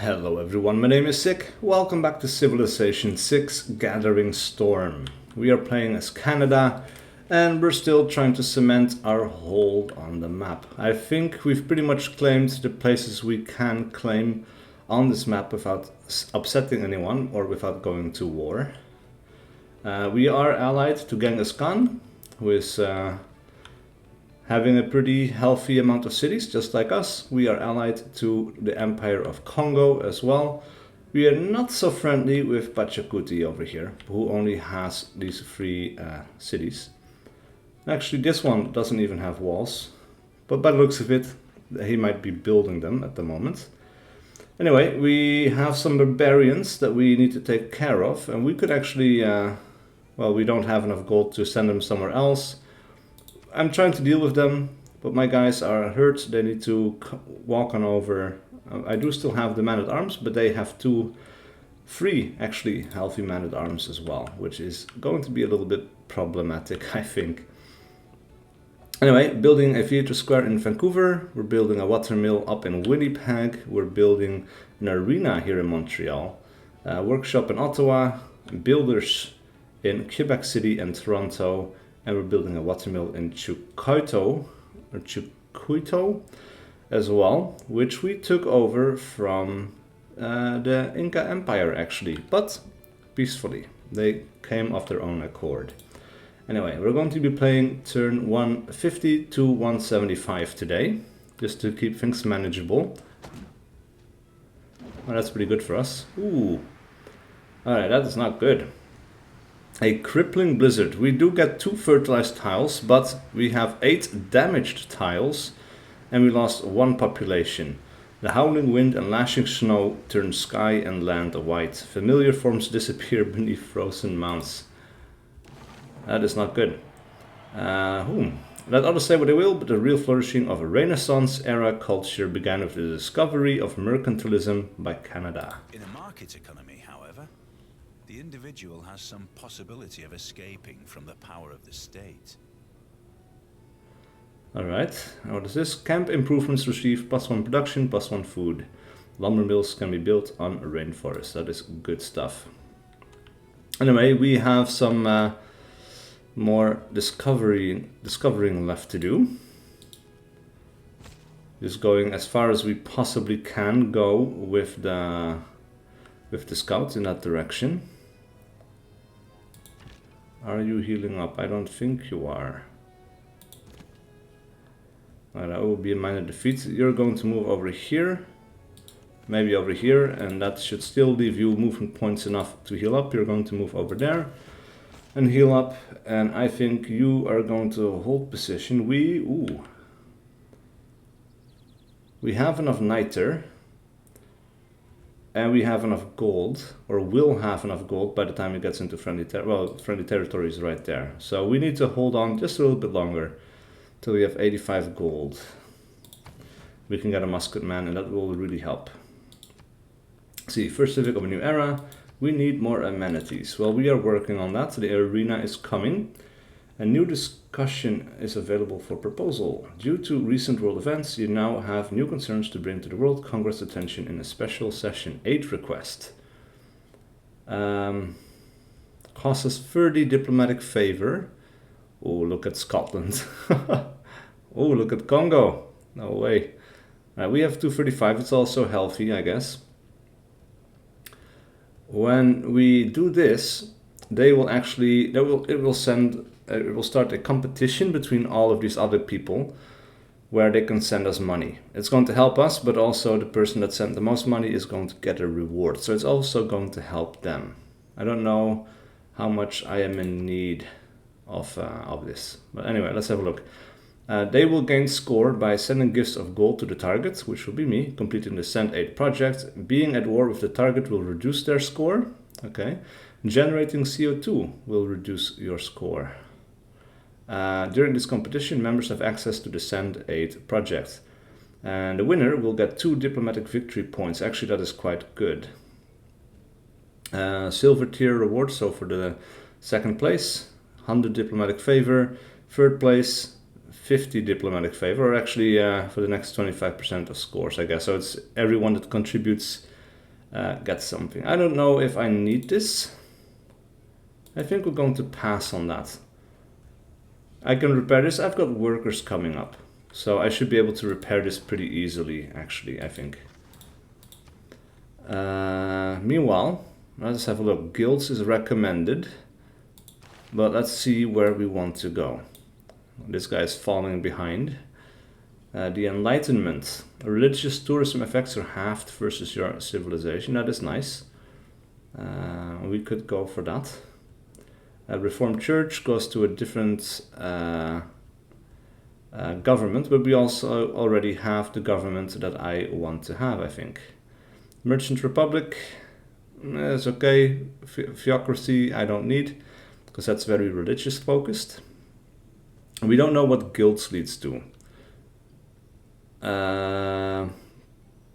Hello everyone, my name is SiC. Welcome back to Civilization 6 Gathering Storm. We are playing as Canada and we're still trying to cement our hold on the map. I think we've pretty much claimed the places we can claim on this map without upsetting anyone or without going to war. We are allied to Genghis Khan, who is having a pretty healthy amount of cities, just like us. We are allied to the Empire of Congo as well. We are not so friendly with Pachacuti over here, who only has these three cities. Actually, this one doesn't even have walls, but by the looks of it, he might be building them at the moment. Anyway, we have some barbarians that we need to take care of, and we could actually, well, we don't have enough gold to send them somewhere else. I'm trying to deal with them, but my guys are hurt. They need to walk on over. I do still have the man-at-arms, but they have three actually healthy man-at-arms as well, which is going to be a little bit problematic, I think. Anyway, building a theatre square in Vancouver. We're building a watermill up in Winnipeg. We're building an arena here in Montreal. A workshop in Ottawa. Builders in Quebec City and Toronto. And we're building a watermill in Chucuito as well, which we took over from the Inca Empire actually, but peacefully. They came of their own accord. Anyway, we're going to be playing turn 150 to 175 today, just to keep things manageable. Well, that's pretty good for us. Ooh, alright, that is not good. A crippling blizzard. We do get 2 fertilized tiles, but we have 8 damaged tiles and we lost 1 population. The howling wind and lashing snow turn sky and land white. Familiar forms disappear beneath frozen mounts. That is not good. Let others say what they will, but the real flourishing of a Renaissance era culture began with the discovery of mercantilism by Canada. In a market economy, however, the individual has some possibility of escaping from the power of the state. Alright, what is this? Camp improvements receive +1 production, +1 food. Lumber mills can be built on a rainforest. That is good stuff. Anyway, we have some more discovering left to do. Just going as far as we possibly can go with the scouts in that direction. Are you healing up? I don't think you are. Well, that will be a minor defeat. You're going to move over here. Maybe over here, and that should still leave you movement points enough to heal up. You're going to move over there and heal up. And I think you are going to hold position. We have enough niter. And we have enough gold, or will have enough gold by the time it gets into friendly territory is right there. So we need to hold on just a little bit longer till we have 85 gold. We can get a musket man, and that will really help. See, first civic of a new era. We need more amenities. Well, we are working on that. So the arena is coming. A new discussion is available for proposal. Due to recent world events, you now have new concerns to bring to the World Congress attention in a special session. Aid request. Costs us 30 diplomatic favor. Oh, look at Scotland. Oh, look at Congo. No way. We have 235. It's also healthy, I guess. When we do this, it will start a competition between all of these other people where they can send us money. It's going to help us, but also the person that sent the most money is going to get a reward. So it's also going to help them. I don't know how much I am in need of this. But anyway, let's have a look. They will gain score by sending gifts of gold to the target, which will be me, completing the Send Aid project. Being at war with the target will reduce their score. Okay. Generating CO2 will reduce your score. During this competition, members have access to the Send Aid project. And the winner will get 2 diplomatic victory points. Actually, that is quite good. Silver tier reward, so for the second place, 100 diplomatic favor. Third place, 50 diplomatic favor, or actually for the next 25% of scores, I guess. So it's everyone that contributes get something. I don't know if I need this. I think we're going to pass on that. I can repair this. I've got workers coming up, so I should be able to repair this pretty easily, actually, I think. Meanwhile, let's have a look. Guilds is recommended, but let's see where we want to go. This guy is falling behind. The Enlightenment. Religious tourism effects are halved versus your civilization. That is nice. We could go for that. A Reformed Church goes to a different government, but we also already have the government that I want to have, I think. Merchant Republic is okay. Theocracy I don't need, because that's very religious focused. We don't know what guilds leads to. But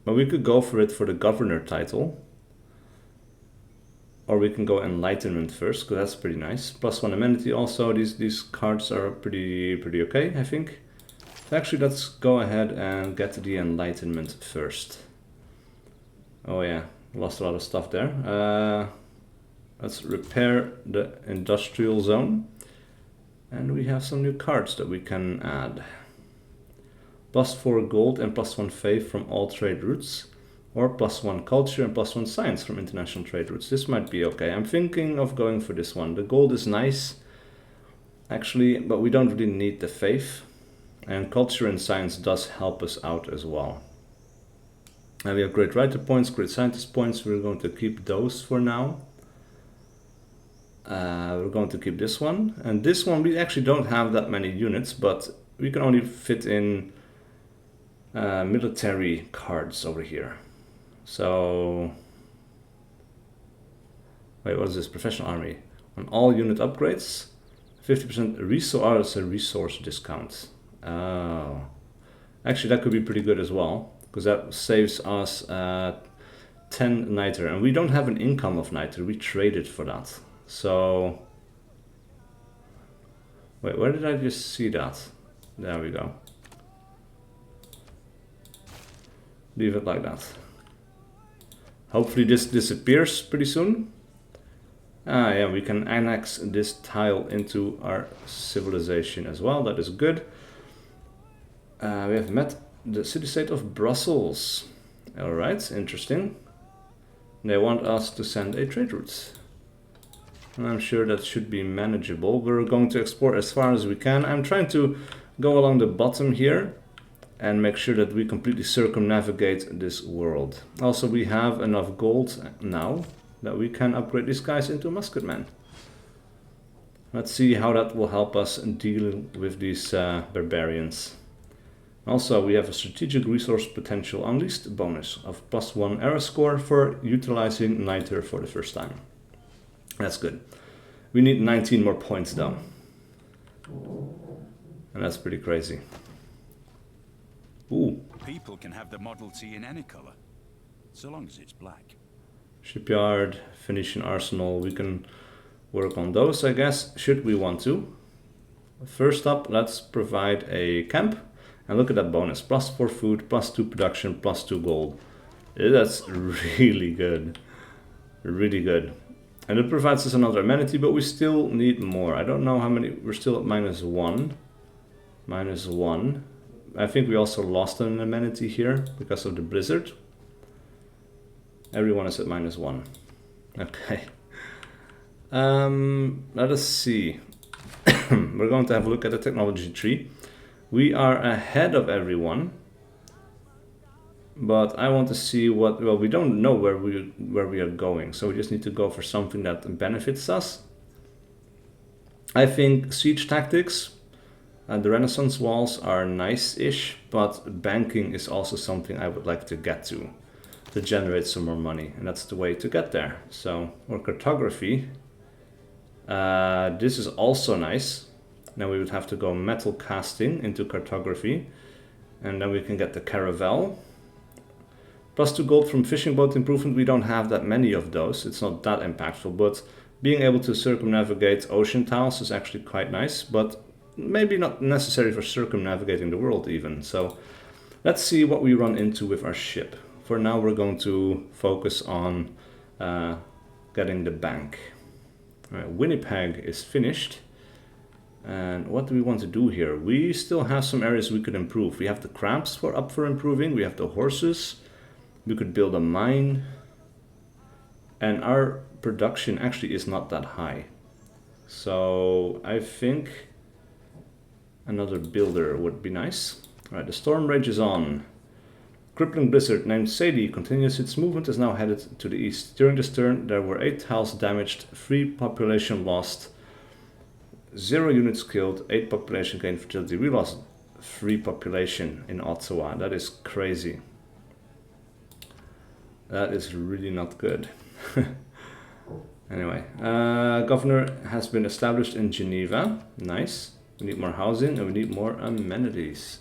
we could go for it for the governor title. Or we can go Enlightenment first, because that's pretty nice. +1 amenity also. These cards are pretty okay, I think. So actually, let's go ahead and get the Enlightenment first. Oh yeah, lost a lot of stuff there. Let's repair the industrial zone. And we have some new cards that we can add. +4 gold and +1 faith from all trade routes. Or +1 culture and +1 science from international trade routes. This might be okay. I'm thinking of going for this one. The gold is nice, actually, but we don't really need the faith. And culture and science does help us out as well. And we have great writer points, great scientist points. We're going to keep those for now. We're going to keep this one. And this one, we actually don't have that many units, but we can only fit in military cards over here. So, wait, what is this? Professional army. On all unit upgrades, 50% resource discount. Oh. Actually, that could be pretty good as well, because that saves us 10 niter. And we don't have an income of niter, we traded for that. So, wait, where did I just see that? There we go. Leave it like that. Hopefully this disappears pretty soon. Ah, yeah, we can annex this tile into our civilization as well. That is good. We have met the city-state of Brussels. Alright, interesting. They want us to send a trade route. And I'm sure that should be manageable. We're going to explore as far as we can. I'm trying to go along the bottom here and make sure that we completely circumnavigate this world. Also, we have enough gold now that we can upgrade these guys into musketmen. Let's see how that will help us deal with these barbarians. Also, we have a strategic resource potential unleashed bonus of +1 era score for utilizing niter for the first time. That's good. We need 19 more points though. And that's pretty crazy. Ooh. People can have the Model T in any color, so long as it's black. Shipyard, Phoenician arsenal, we can work on those, I guess, should we want to. First up, let's provide a camp. And look at that bonus, +4 food, +2 production, +2 gold. That's really good. Really good. And it provides us another amenity, but we still need more. I don't know how many, we're still at -1. -1. I think we also lost an amenity here because of the blizzard. Everyone is at -1. Okay. Let us see. We're going to have a look at the technology tree. We are ahead of everyone. But I want to see what, well, we don't know where we are going. So we just need to go for something that benefits us. I think siege tactics. The Renaissance walls are nice-ish, but banking is also something I would like to get to generate some more money, and that's the way to get there. So, or cartography. This is also nice. Now we would have to go metal casting into cartography, and then we can get the caravel. +2 gold from fishing boat improvement. We don't have that many of those. It's not that impactful, but being able to circumnavigate ocean tiles is actually quite nice, but maybe not necessary for circumnavigating the world even. So let's see what we run into with our ship. for now we're going to focus on getting the bank. All right, Winnipeg is finished. And what do we want to do here? We still have some areas we could improve. We have the crabs up for improving. We have the horses. We could build a mine. And our production actually is not that high. So I think another builder would be nice. Alright, the storm rages on. Crippling blizzard named Sadie continues its movement, is now headed to the east. During this turn there were 8 tiles damaged, 3 population lost, 0 units killed, 8 population gained fertility. We lost 3 population in Ottawa. That is crazy. That is really not good. Anyway, governor has been established in Geneva. Nice. We need more housing and we need more amenities.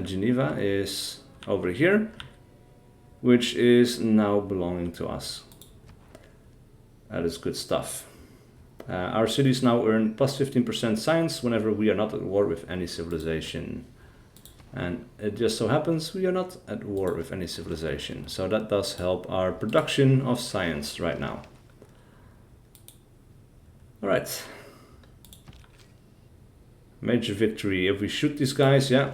Geneva is over here, which is now belonging to us. That is good stuff. Our cities now earn plus 15% science whenever we are not at war with any civilization. And it just so happens we are not at war with any civilization. So that does help our production of science right now. Alright. Major victory. If we shoot these guys, yeah,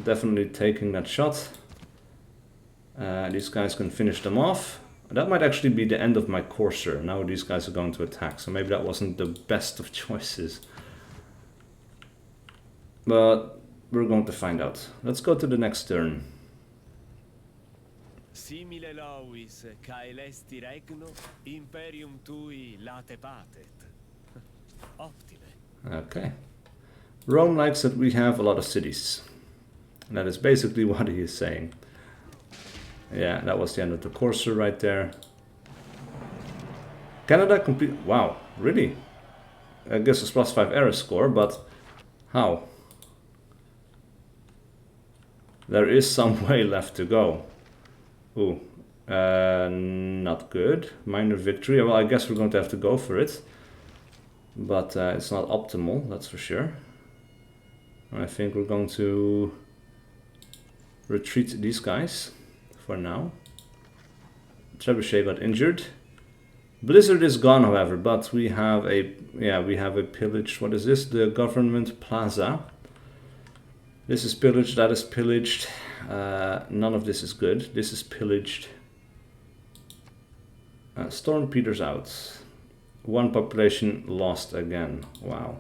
definitely taking that shot. These guys can finish them off. That might actually be the end of my courser. Now these guys are going to attack, so maybe that wasn't the best of choices. But we're going to find out. Let's go to the next turn. Simile lovis, caelesti regno, imperium tui late patet. Optime. Okay. Rome likes that we have a lot of cities. And that is basically what he is saying. Yeah, that was the end of the courser right there. Canada complete. Wow, really? I guess it's plus 5 error score, but how? There is some way left to go. Ooh, not good. Minor victory. Well, I guess we're going to have to go for it. But it's not optimal, that's for sure. I think we're going to retreat these guys. For now. Trebuchet got injured. Blizzard is gone, however, but we have a pillage. What is this? The government plaza. This is pillaged, that is pillaged. None of this is good. This is pillaged. Storm Peters out. 1 population lost again. Wow.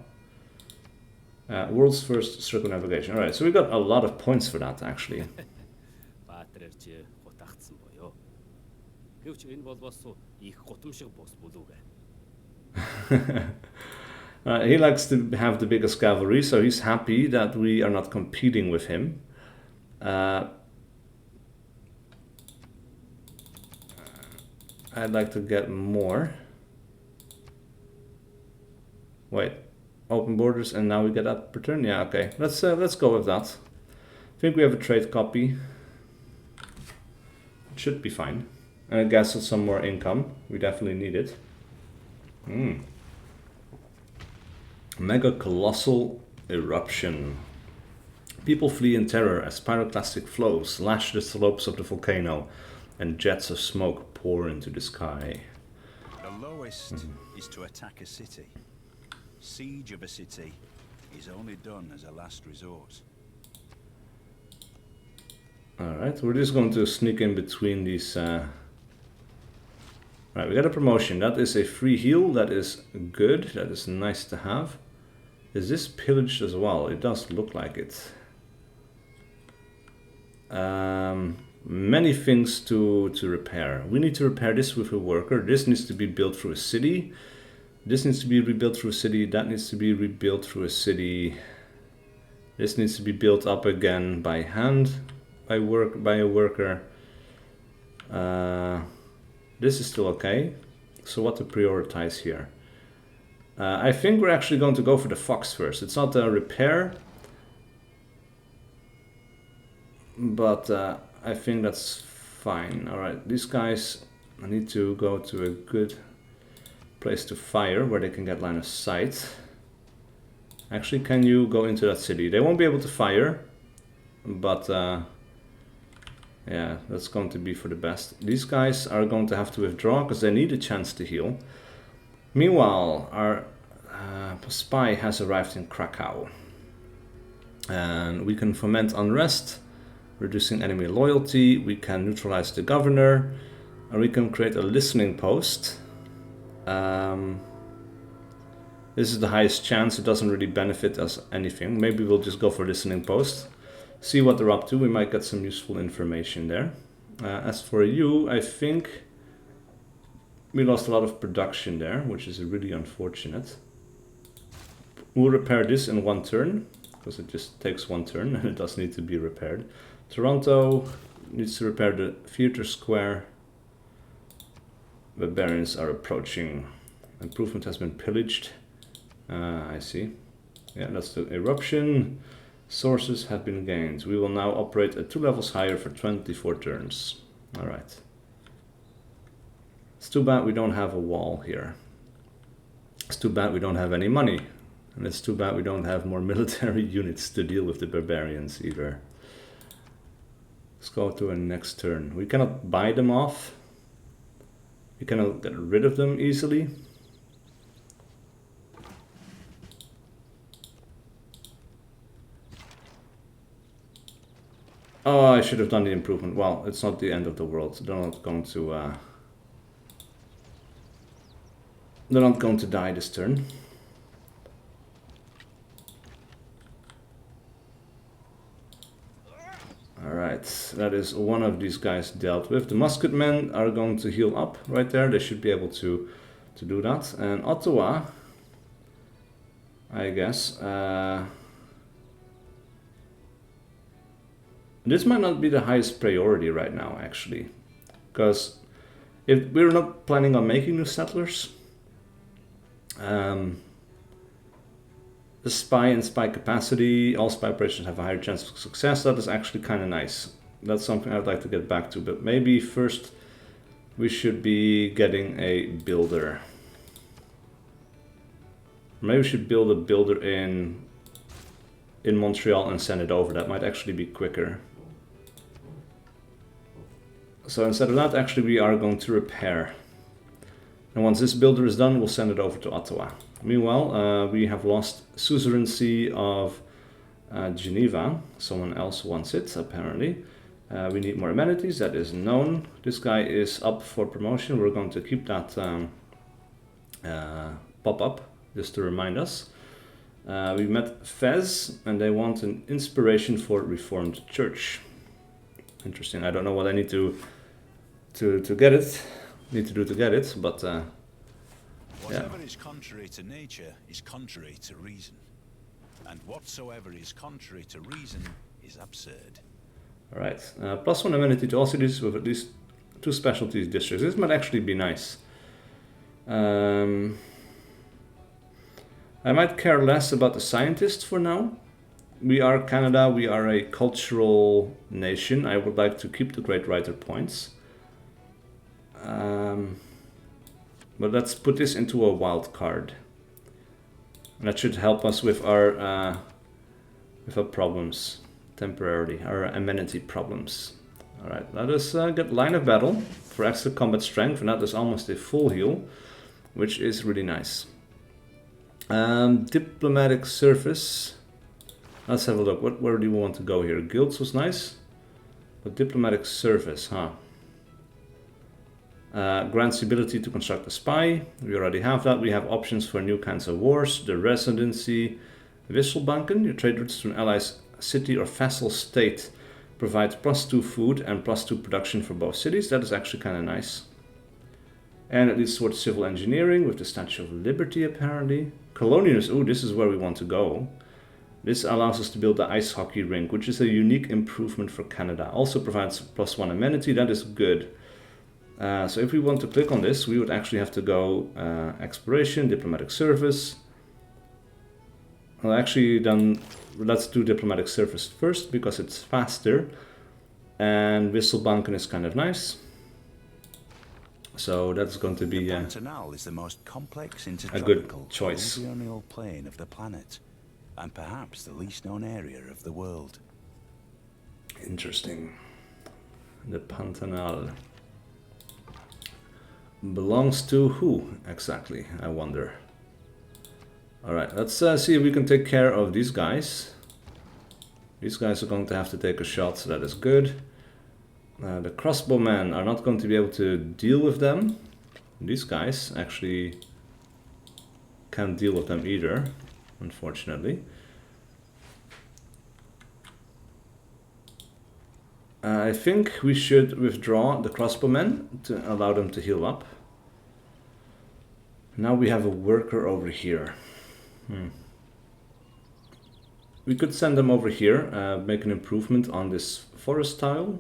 World's first circumnavigation. Alright, so we got a lot of points for that actually. He likes to have the biggest cavalry, so he's happy that we are not competing with him. I'd like to get more. Wait, open borders, and now we get that per turn. Yeah, okay. Let's go with that. I think we have a trade copy. It should be fine. And I guess with some more income, we definitely need it. Mega colossal eruption. People flee in terror as pyroclastic flows lash the slopes of the volcano and jets of smoke pour into the sky. The lowest is to attack a city. Siege of a city is only done as a last resort. Alright, we're just going to sneak in between these. Right, we got a promotion. That is a free heal. That is good. That is nice to have. Is this pillaged as well? It does look like it. Many things to repair. We need to repair this with a worker. This needs to be built through a city. This needs to be rebuilt through a city. That needs to be rebuilt through a city. This needs to be built up again by hand, by a worker. This is still okay. So what to prioritize here? I think we're actually going to go for the fox first. It's not a repair, but I think that's fine. Alright, these guys need to go to a good place to fire where they can get line of sight. Actually, can you go into that city? They won't be able to fire, but yeah, Yeah, that's going to be for the best. These guys are going to have to withdraw because they need a chance to heal. Meanwhile, our spy has arrived in Krakow. And we can foment unrest, reducing enemy loyalty. We can neutralize the governor. And we can create a listening post. This is the highest chance. It doesn't really benefit us anything. Maybe we'll just go for listening post. See what they're up to. We might get some useful information there. As for you, I think we lost a lot of production there, which is really unfortunate. We'll repair this in one turn, because it just takes one turn and it does need to be repaired. Toronto needs to repair the theater square. Barbarians are approaching. Improvement has been pillaged. I see. Yeah, that's the eruption. Sources have been gained. We will now operate at 2 levels higher for 24 turns. Alright. It's too bad we don't have a wall here. It's too bad we don't have any money. And it's too bad we don't have more military units to deal with the barbarians either. Let's go to a next turn. We cannot buy them off. We cannot get rid of them easily. Oh, I should have done the improvement. Well, it's not the end of the world. They're not going to die this turn. Alright, that is one of these guys dealt with. The musketmen are going to heal up right there. They should be able to do that. And Ottawa, I guess, this might not be the highest priority right now, actually. Because if we're not planning on making new settlers, the spy and spy capacity, all spy operations have a higher chance of success. That is actually kind of nice. That's something I'd like to get back to. But maybe first we should be getting a builder. Maybe we should build a builder in Montreal and send it over. That might actually be quicker. So instead of that, actually we are going to repair. And once this builder is done, we'll send it over to Ottawa. Meanwhile, we have lost suzerainty of Geneva. Someone else wants it, apparently. We need more amenities, that is known. This guy is up for promotion. We're going to keep that pop up, just to remind us. We met Fez, and they want an inspiration for Reformed Church. Interesting. I don't know what I need to get it. Need to do to get it, but whatever is contrary to nature is contrary to reason, and whatsoever is contrary to reason is absurd. All right. +1 amenity to all cities with at least 2 specialty districts. This might actually be nice. I might care less about the scientists for now. We are Canada, we are a cultural nation. I would like to keep the great writer points. But let's put this into a wild card. And that should help us with our problems temporarily, our amenity problems. Alright, let us get line of battle for extra combat strength, and that is almost a full heal, which is really nice. Diplomatic service. Let's have a look. Where do you want to go here? Guilds was nice, but diplomatic service, huh? Grants the ability to construct a spy. We already have that. We have options for new kinds of wars. The residency, Wisselbanken. Your trade routes to an ally's city or vassal state provides +2 food and +2 production for both cities. That is actually kind of nice. And it leads towards civil engineering with the Statue of Liberty, apparently. Colonials. Oh, this is where we want to go. This allows us to build the ice hockey rink, which is a unique improvement for Canada. Also provides +1 amenity. That is good. So if we want to click on this, we would actually have to go exploration, diplomatic service. Well, actually, then let's do diplomatic service first because it's faster. And Wisselbanken is kind of nice. So that's going to be the Pantanal is the most complex a good choice. alluvial plain of the planet, and perhaps the least known area of the world. Interesting. The Pantanal. Belongs to who exactly, I wonder. Alright, let's see if we can take care of these guys. These guys are going to have to take a shot, so that is good. The crossbowmen are not going to be able to deal with them. These guys actually can't deal with them either, unfortunately. I think we should withdraw the crossbowmen to allow them to heal up. Now we have a worker over here. We could send them over here, make an improvement on this forest tile.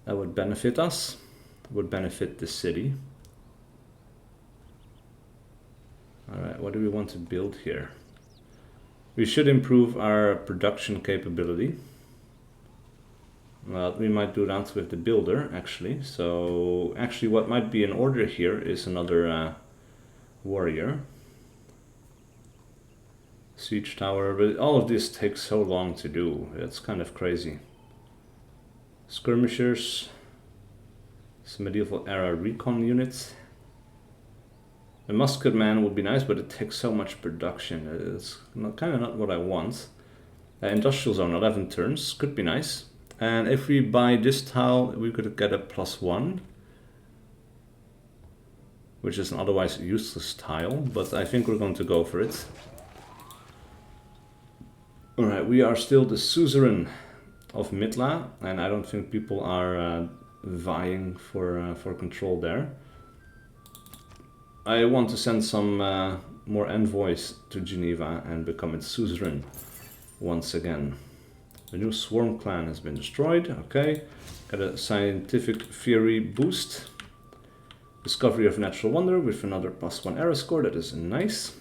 That would benefit us, would benefit the city. Alright, what do we want to build here? We should improve our production capability. Well, we might do that with the builder, actually. So, actually what might be in order here is another warrior. Siege tower, but all of this takes so long to do. It's kind of crazy. Skirmishers. Some medieval era recon units. A musket man would be nice, but it takes so much production. It's kind of not what I want. Industrial zone, 11 turns, could be nice. And if we buy this tile, we could get a +1. Which is an otherwise useless tile, but I think we're going to go for it. Alright, we are still the suzerain of Midla, and I don't think people are vying for control there. I want to send some more envoys to Geneva and become its suzerain once again. The new swarm clan has been destroyed, okay. Got a scientific theory boost. Discovery of natural wonder with another +1 era score, that is nice.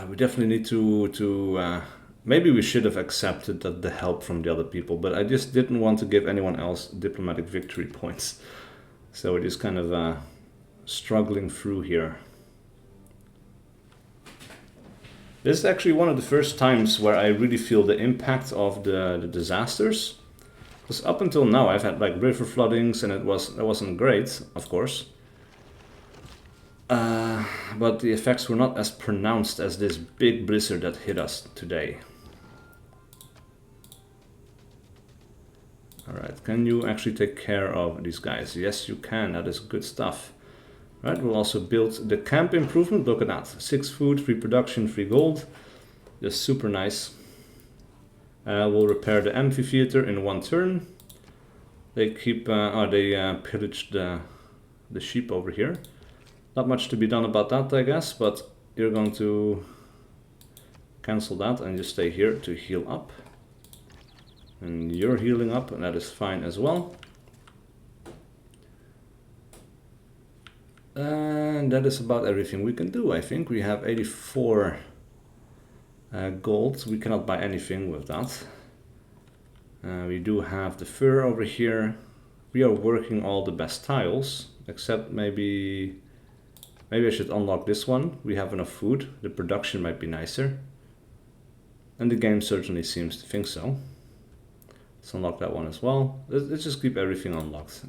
We definitely need to maybe we should have accepted the help from the other people, but I just didn't want to give anyone else diplomatic victory points. So we're just kind of struggling through here. This is actually one of the first times where I really feel the impact of the disasters. Because up until now I've had like river floodings and it wasn't great, of course. But the effects were not as pronounced as this big blizzard that hit us today. Alright, can you actually take care of these guys? Yes, you can. That is good stuff. Right, we'll also build the camp improvement. Look at that. 6 food, 3 production, 3 gold. Just super nice. We'll repair the amphitheater in 1 turn. They keep... they pillaged the sheep over here. Not much to be done about that, I guess, but you're going to cancel that and just stay here to heal up. And you're healing up, and that is fine as well. And that is about everything we can do, I think. We have 84 gold. We cannot buy anything with that. We do have the fur over here. We are working all the best tiles, except maybe I should unlock this one. We have enough food. The production might be nicer. And the game certainly seems to think so. Let's unlock that one as well. Let's just keep everything unlocked.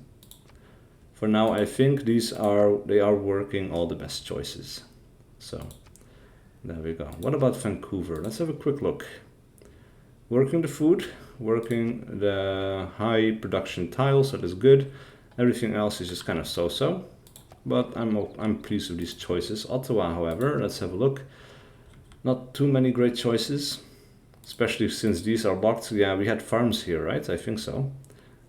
For now, I think they are working all the best choices. So, there we go. What about Vancouver? Let's have a quick look. Working the food, working the high production tiles, that is good. Everything else is just kind of so-so. But I'm pleased with these choices. Ottawa, however, let's have a look. Not too many great choices, especially since these are locked. Yeah, we had farms here, right? I think so.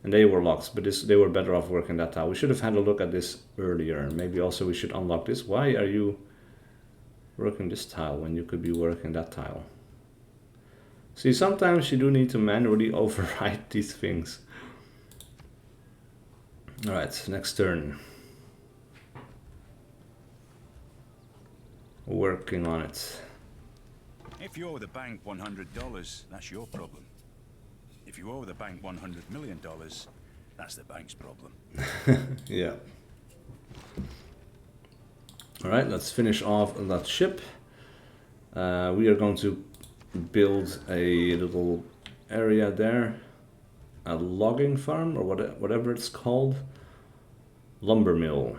And they were locked, but they were better off working that tile. We should have had a look at this earlier. Maybe also we should unlock this. Why are you working this tile when you could be working that tile? See, sometimes you do need to manually override these things. Alright, next turn. Working on it. If you owe the bank $100, that's your problem. If you owe the bank $100 million, that's the bank's problem. Yeah. Alright, let's finish off that ship. We are going to build a little area there. A logging farm, or whatever it's called. Lumber mill.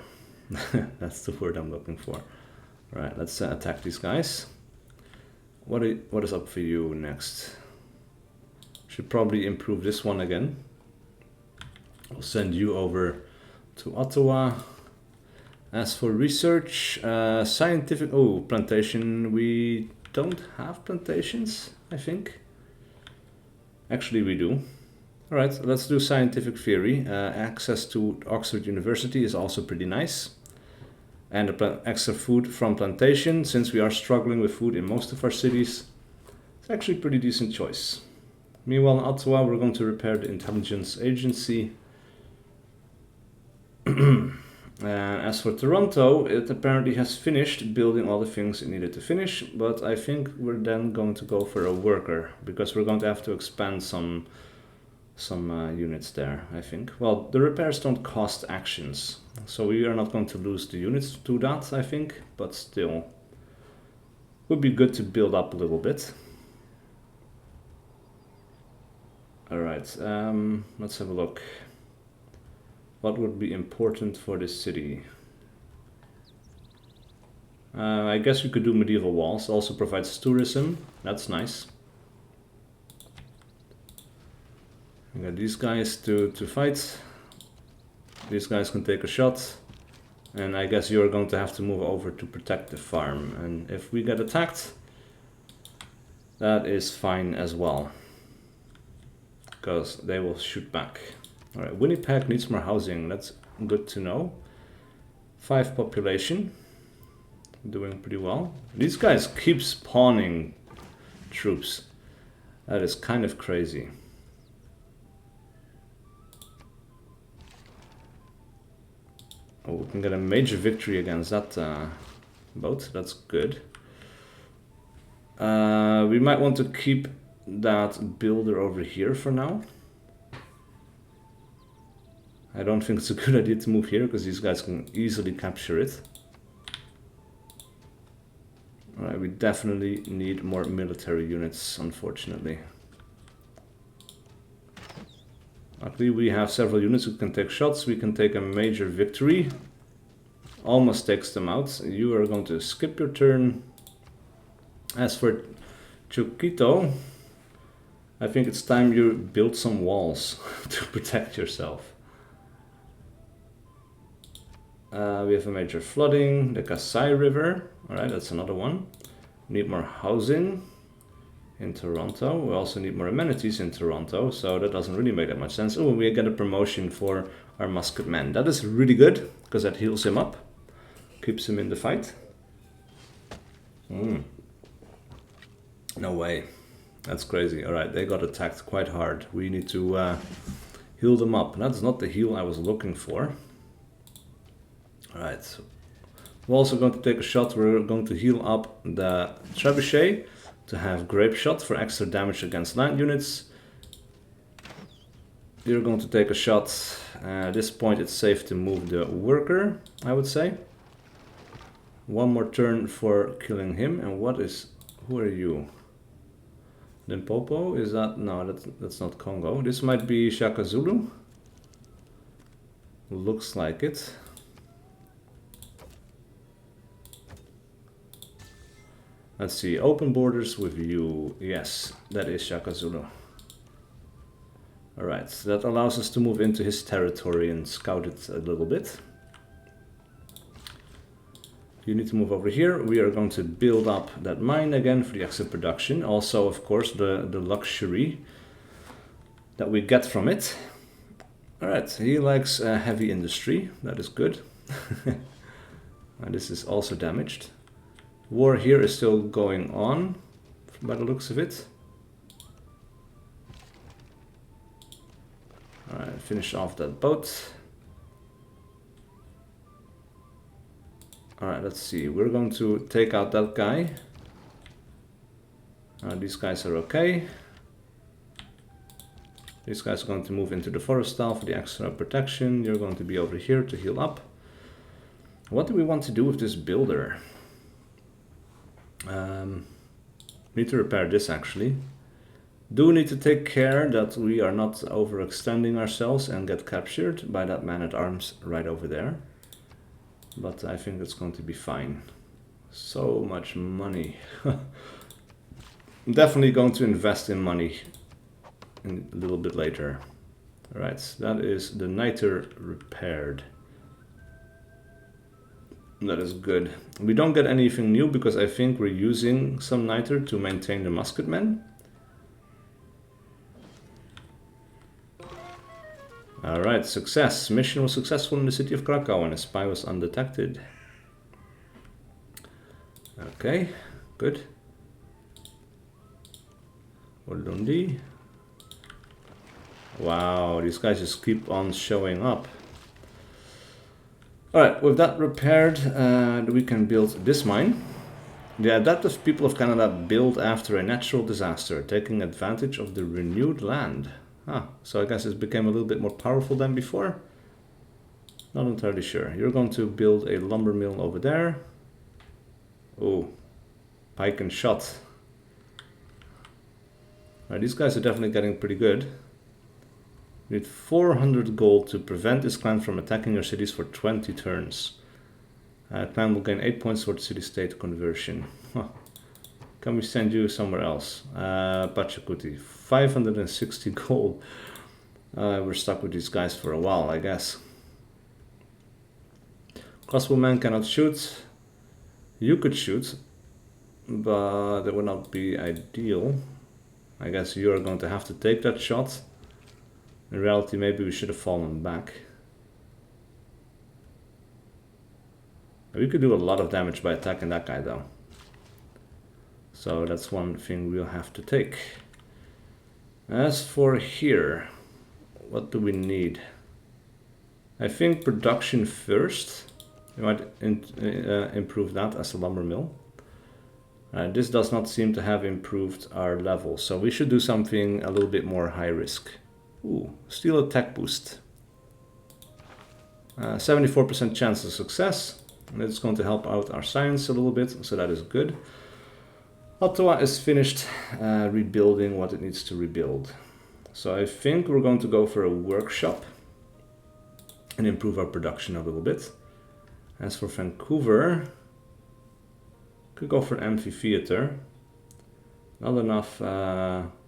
That's the word I'm looking for. Alright, let's attack these guys. What is up for you next? Should probably improve this one again. I'll send you over to Ottawa. As for research, scientific... Oh, plantation. We don't have plantations, I think. Actually, we do. Alright, let's do scientific theory. Access to Oxford University is also pretty nice. And extra food from plantation, since we are struggling with food in most of our cities. It's actually a pretty decent choice. Meanwhile, in Ottawa, we're going to repair the intelligence agency. And as for Toronto, it apparently has finished building all the things it needed to finish, but I think we're then going to go for a worker, because we're going to have to expand some units there, I think. Well, the repairs don't cost actions, so we are not going to lose the units to that, I think, but still. Would be good to build up a little bit. Alright, let's have a look. What would be important for this city? I guess we could do medieval walls, also provides tourism, that's nice. We got these guys to fight. These guys can take a shot. And I guess you're going to have to move over to protect the farm. And if we get attacked, that is fine as well. Because they will shoot back. Alright, Winnipeg needs more housing. That's good to know. 5 population. Doing pretty well. These guys keep spawning troops. That is kind of crazy. Oh, we can get a major victory against that boat. That's good. We might want to keep that builder over here for now. I don't think it's a good idea to move here, because these guys can easily capture it. Alright, we definitely need more military units, unfortunately. Luckily we have several units who can take shots. We can take a major victory. Almost takes them out. You are going to skip your turn. As for Chiquito, I think it's time you build some walls to protect yourself. We have a major flooding, the Kasai River. Alright, that's another one. We need more housing in Toronto. We also need more amenities in Toronto, so that doesn't really make that much sense. Oh, we get a promotion for our musketman. That is really good, because that heals him up. Keeps him in the fight. No way. That's crazy. Alright, they got attacked quite hard. We need to heal them up. That's not the heal I was looking for. Alright, so we're also going to take a shot. We're going to heal up the trebuchet to have grape shot for extra damage against land units. You're going to take a shot. At this point it's safe to move the worker, I would say. One more turn for killing him. And who are you? Limpopo? Is that? No, that's not Congo. This might be Shaka Zulu. Looks like it. Let's see, open borders with you. Yes, that is Shaka Zulu. Alright, so that allows us to move into his territory and scout it a little bit. You need to move over here. We are going to build up that mine again for the extra production. Also, of course, the luxury that we get from it. Alright, he likes heavy industry. That is good. And this is also damaged. War here is still going on, by the looks of it. Alright, finish off that boat. Alright, let's see. We're going to take out that guy. These guys are okay. These guys are going to move into the forest style for the extra protection. You're going to be over here to heal up. What do we want to do with this builder? Need to repair this actually. Do need to take care that we are not overextending ourselves and get captured by that man-at-arms right over there. But I think it's going to be fine. So much money. I'm definitely going to invest in money a little bit later. Alright, that is the niter repaired. That is good. We don't get anything new because I think we're using some niter to maintain the musketmen. Alright, success. Mission was successful in the city of Krakow and a spy was undetected. Okay, good. Olundi. Wow, these guys just keep on showing up. Alright, with that repaired, we can build this mine. The adaptive people of Canada build after a natural disaster, taking advantage of the renewed land. Ah, so I guess it became a little bit more powerful than before. Not entirely sure. You're going to build a lumber mill over there. Oh, pike and shot. Alright, these guys are definitely getting pretty good. We need 400 gold to prevent this clan from attacking your cities for 20 turns. Clan will gain 8 points for the city-state conversion. Huh. Can we send you somewhere else? Pachacuti, 560 gold. We're stuck with these guys for a while, I guess. Crossbowmen cannot shoot. You could shoot, but that would not be ideal. I guess you are going to have to take that shot. In reality, maybe we should have fallen back. We could do a lot of damage by attacking that guy though. So that's one thing we'll have to take. As for here, what do we need? I think production first. We might improve that as a lumber mill. This does not seem to have improved our level, so we should do something a little bit more high risk. Ooh, steel attack boost. 74% chance of success. And it's going to help out our science a little bit, so that is good. Ottawa is finished rebuilding what it needs to rebuild. So I think we're going to go for a workshop and improve our production a little bit. As for Vancouver, could go for an amphitheater. Not enough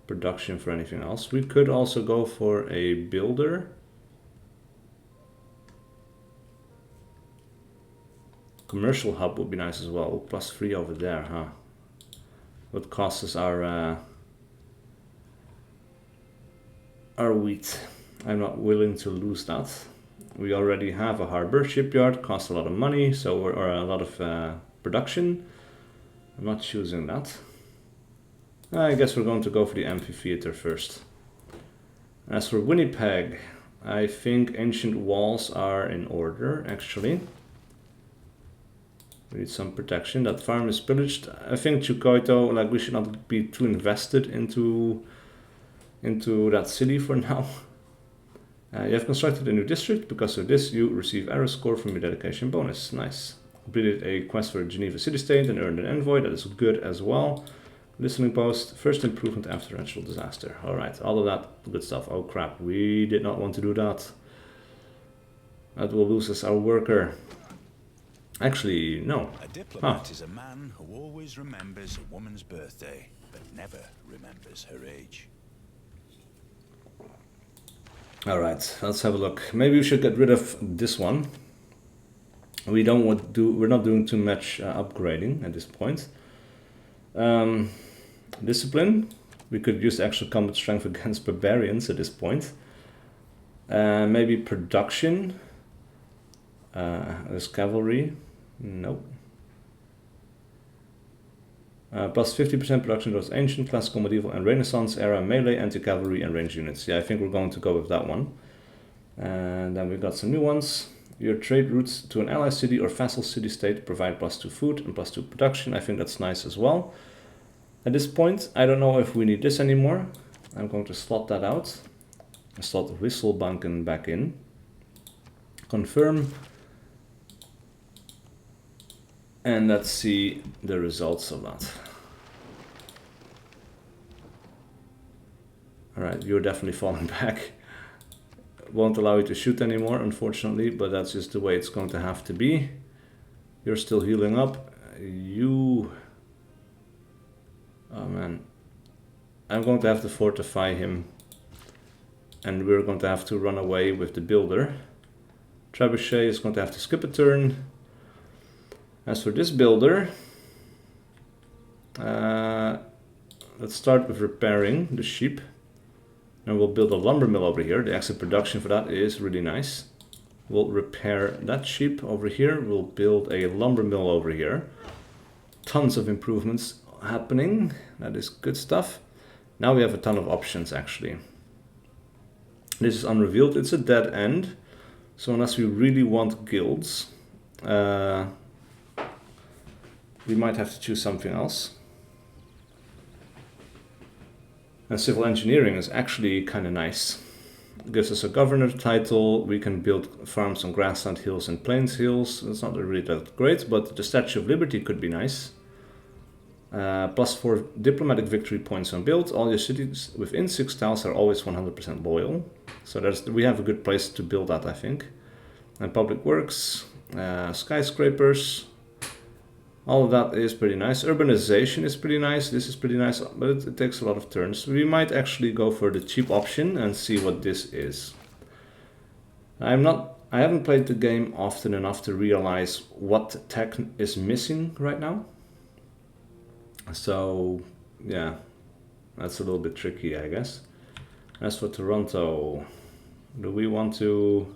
production for anything else. We could also go for a builder. Commercial hub would be nice as well. +3 over there, huh? What costs us our wheat. I'm not willing to lose that. We already have a harbor. Shipyard costs a lot of money, so or a lot of production. I'm not choosing that. I guess we're going to go for the amphitheater first. As for Winnipeg, I think ancient walls are in order, actually. We need some protection. That farm is pillaged. I think Chukoito, like, we should not be too invested into that city for now. You have constructed a new district. Because of this, you receive arrow score from your dedication bonus. Nice. Completed a quest for Geneva City-State and earned an envoy. That is good as well. Listening post. First improvement after natural disaster. Alright, all of that good stuff. Oh crap, we did not want to do that. That will lose us our worker. Actually, no. A diplomat is a man who always remembers a woman's birthday, but never remembers her age. Alright, let's have a look. Maybe we should get rid of this one. We're not doing too much upgrading at this point. Discipline. We could use extra combat strength against barbarians at this point. Maybe production. There's cavalry. Nope. Plus 50% production towards ancient, classical, medieval, and Renaissance era melee, anti-cavalry, and range units. Yeah, I think we're going to go with that one. And then we've got some new ones. Your trade routes to an ally city or vassal city-state provide +2 food and +2 production. I think that's nice as well. At this point, I don't know if we need this anymore. I'm going to slot that out. I slot Whistlebanken back in. Confirm. And let's see the results of that. Alright, you're definitely falling back. Won't allow you to shoot anymore, unfortunately, but that's just the way it's going to have to be. You're still healing up. You... Oh man. I'm going to have to fortify him. And we're going to have to run away with the builder. Trebuchet is going to have to skip a turn. As for this builder... let's start with repairing the sheep. And we'll build a lumber mill over here. The exit production for that is really nice. We'll repair that sheep over here. We'll build a lumber mill over here. Tons of improvements happening. That is good stuff. Now we have a ton of options actually. This is unrevealed. It's a dead end. So unless we really want guilds, we might have to choose something else. And civil engineering is actually kind of nice. It gives us a governor title. We can build farms on grassland hills and plains hills. It's not really that great, but the Statue of Liberty could be nice. +4 diplomatic victory points on build. All your cities within 6 tiles are always 100% loyal. So we have a good place to build that, I think. And public works, skyscrapers. All of that is pretty nice. Urbanization is pretty nice. This is pretty nice, but it takes a lot of turns. We might actually go for the cheap option and see what this is. I haven't played the game often enough to realize what tech is missing right now. So, yeah, that's a little bit tricky, I guess. As for Toronto, do we want to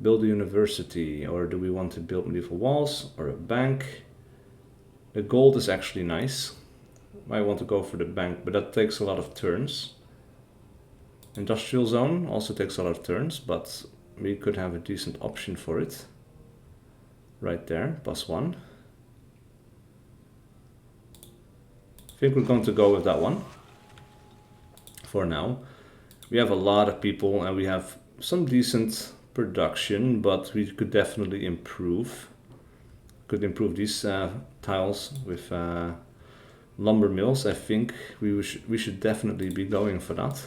build a university, or do we want to build medieval walls or a bank? The gold is actually nice. Might want to go for the bank, but that takes a lot of turns. Industrial zone also takes a lot of turns, but we could have a decent option for it. Right there, +1. I think we're going to go with that one for now. We have a lot of people and we have some decent production, but we could definitely improve. Could improve these tiles with lumber mills. I think we should definitely be going for that.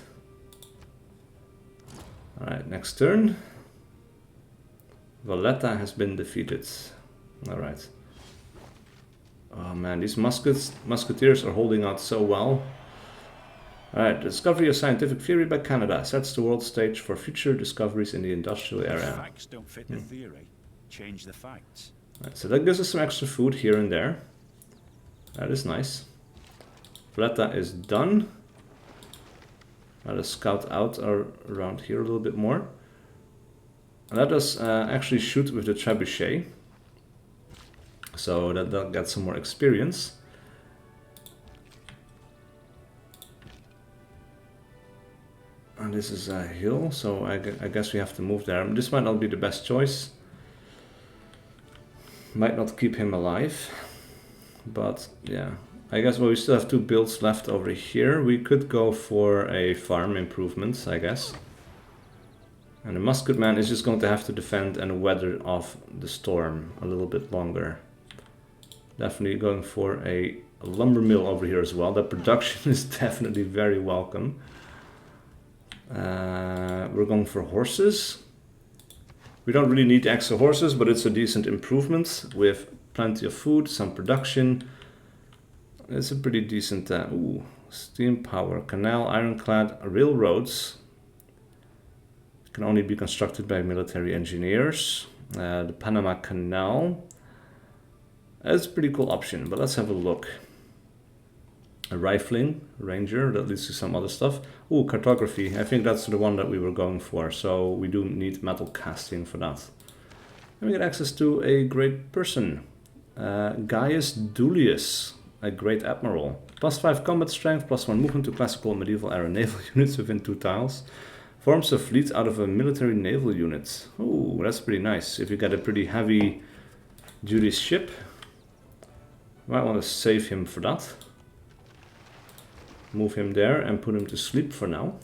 Alright, next turn. Valletta has been defeated. Alright. Oh man, these musketeers are holding out so well. Alright, the discovery of scientific theory by Canada sets the world stage for future discoveries in the industrial area. If facts don't fit the theory, change the facts. Right, so that gives us some extra food here and there. That is nice. Valletta is done. Let us scout out around here a little bit more. Let us actually shoot with the trebuchet. So that they'll get some more experience. And this is a hill, so I guess we have to move there. This might not be the best choice. Might not keep him alive. But yeah, I guess we still have 2 builds left over here. We could go for a farm improvement, I guess. And the musketman is just going to have to defend and weather off the storm a little bit longer. Definitely going for a lumber mill over here as well. That production is definitely very welcome. We're going for horses. We don't really need extra horses, but it's a decent improvement with plenty of food, some production. It's a pretty decent... steam power, canal, ironclad, railroads. Can only be constructed by military engineers. The Panama Canal. That's a pretty cool option, but let's have a look. A rifling, ranger, that leads to some other stuff. Ooh, cartography, I think that's the one that we were going for, so we do need metal casting for that. And we get access to a great person. Gaius Dulius, a great admiral. +5 combat strength, +1 movement to classical and medieval era naval units within 2 tiles. Forms a fleet out of a military naval unit. Ooh, that's pretty nice. If you get a pretty heavy duty ship, you might want to save him for that. Move him there and put him to sleep for now.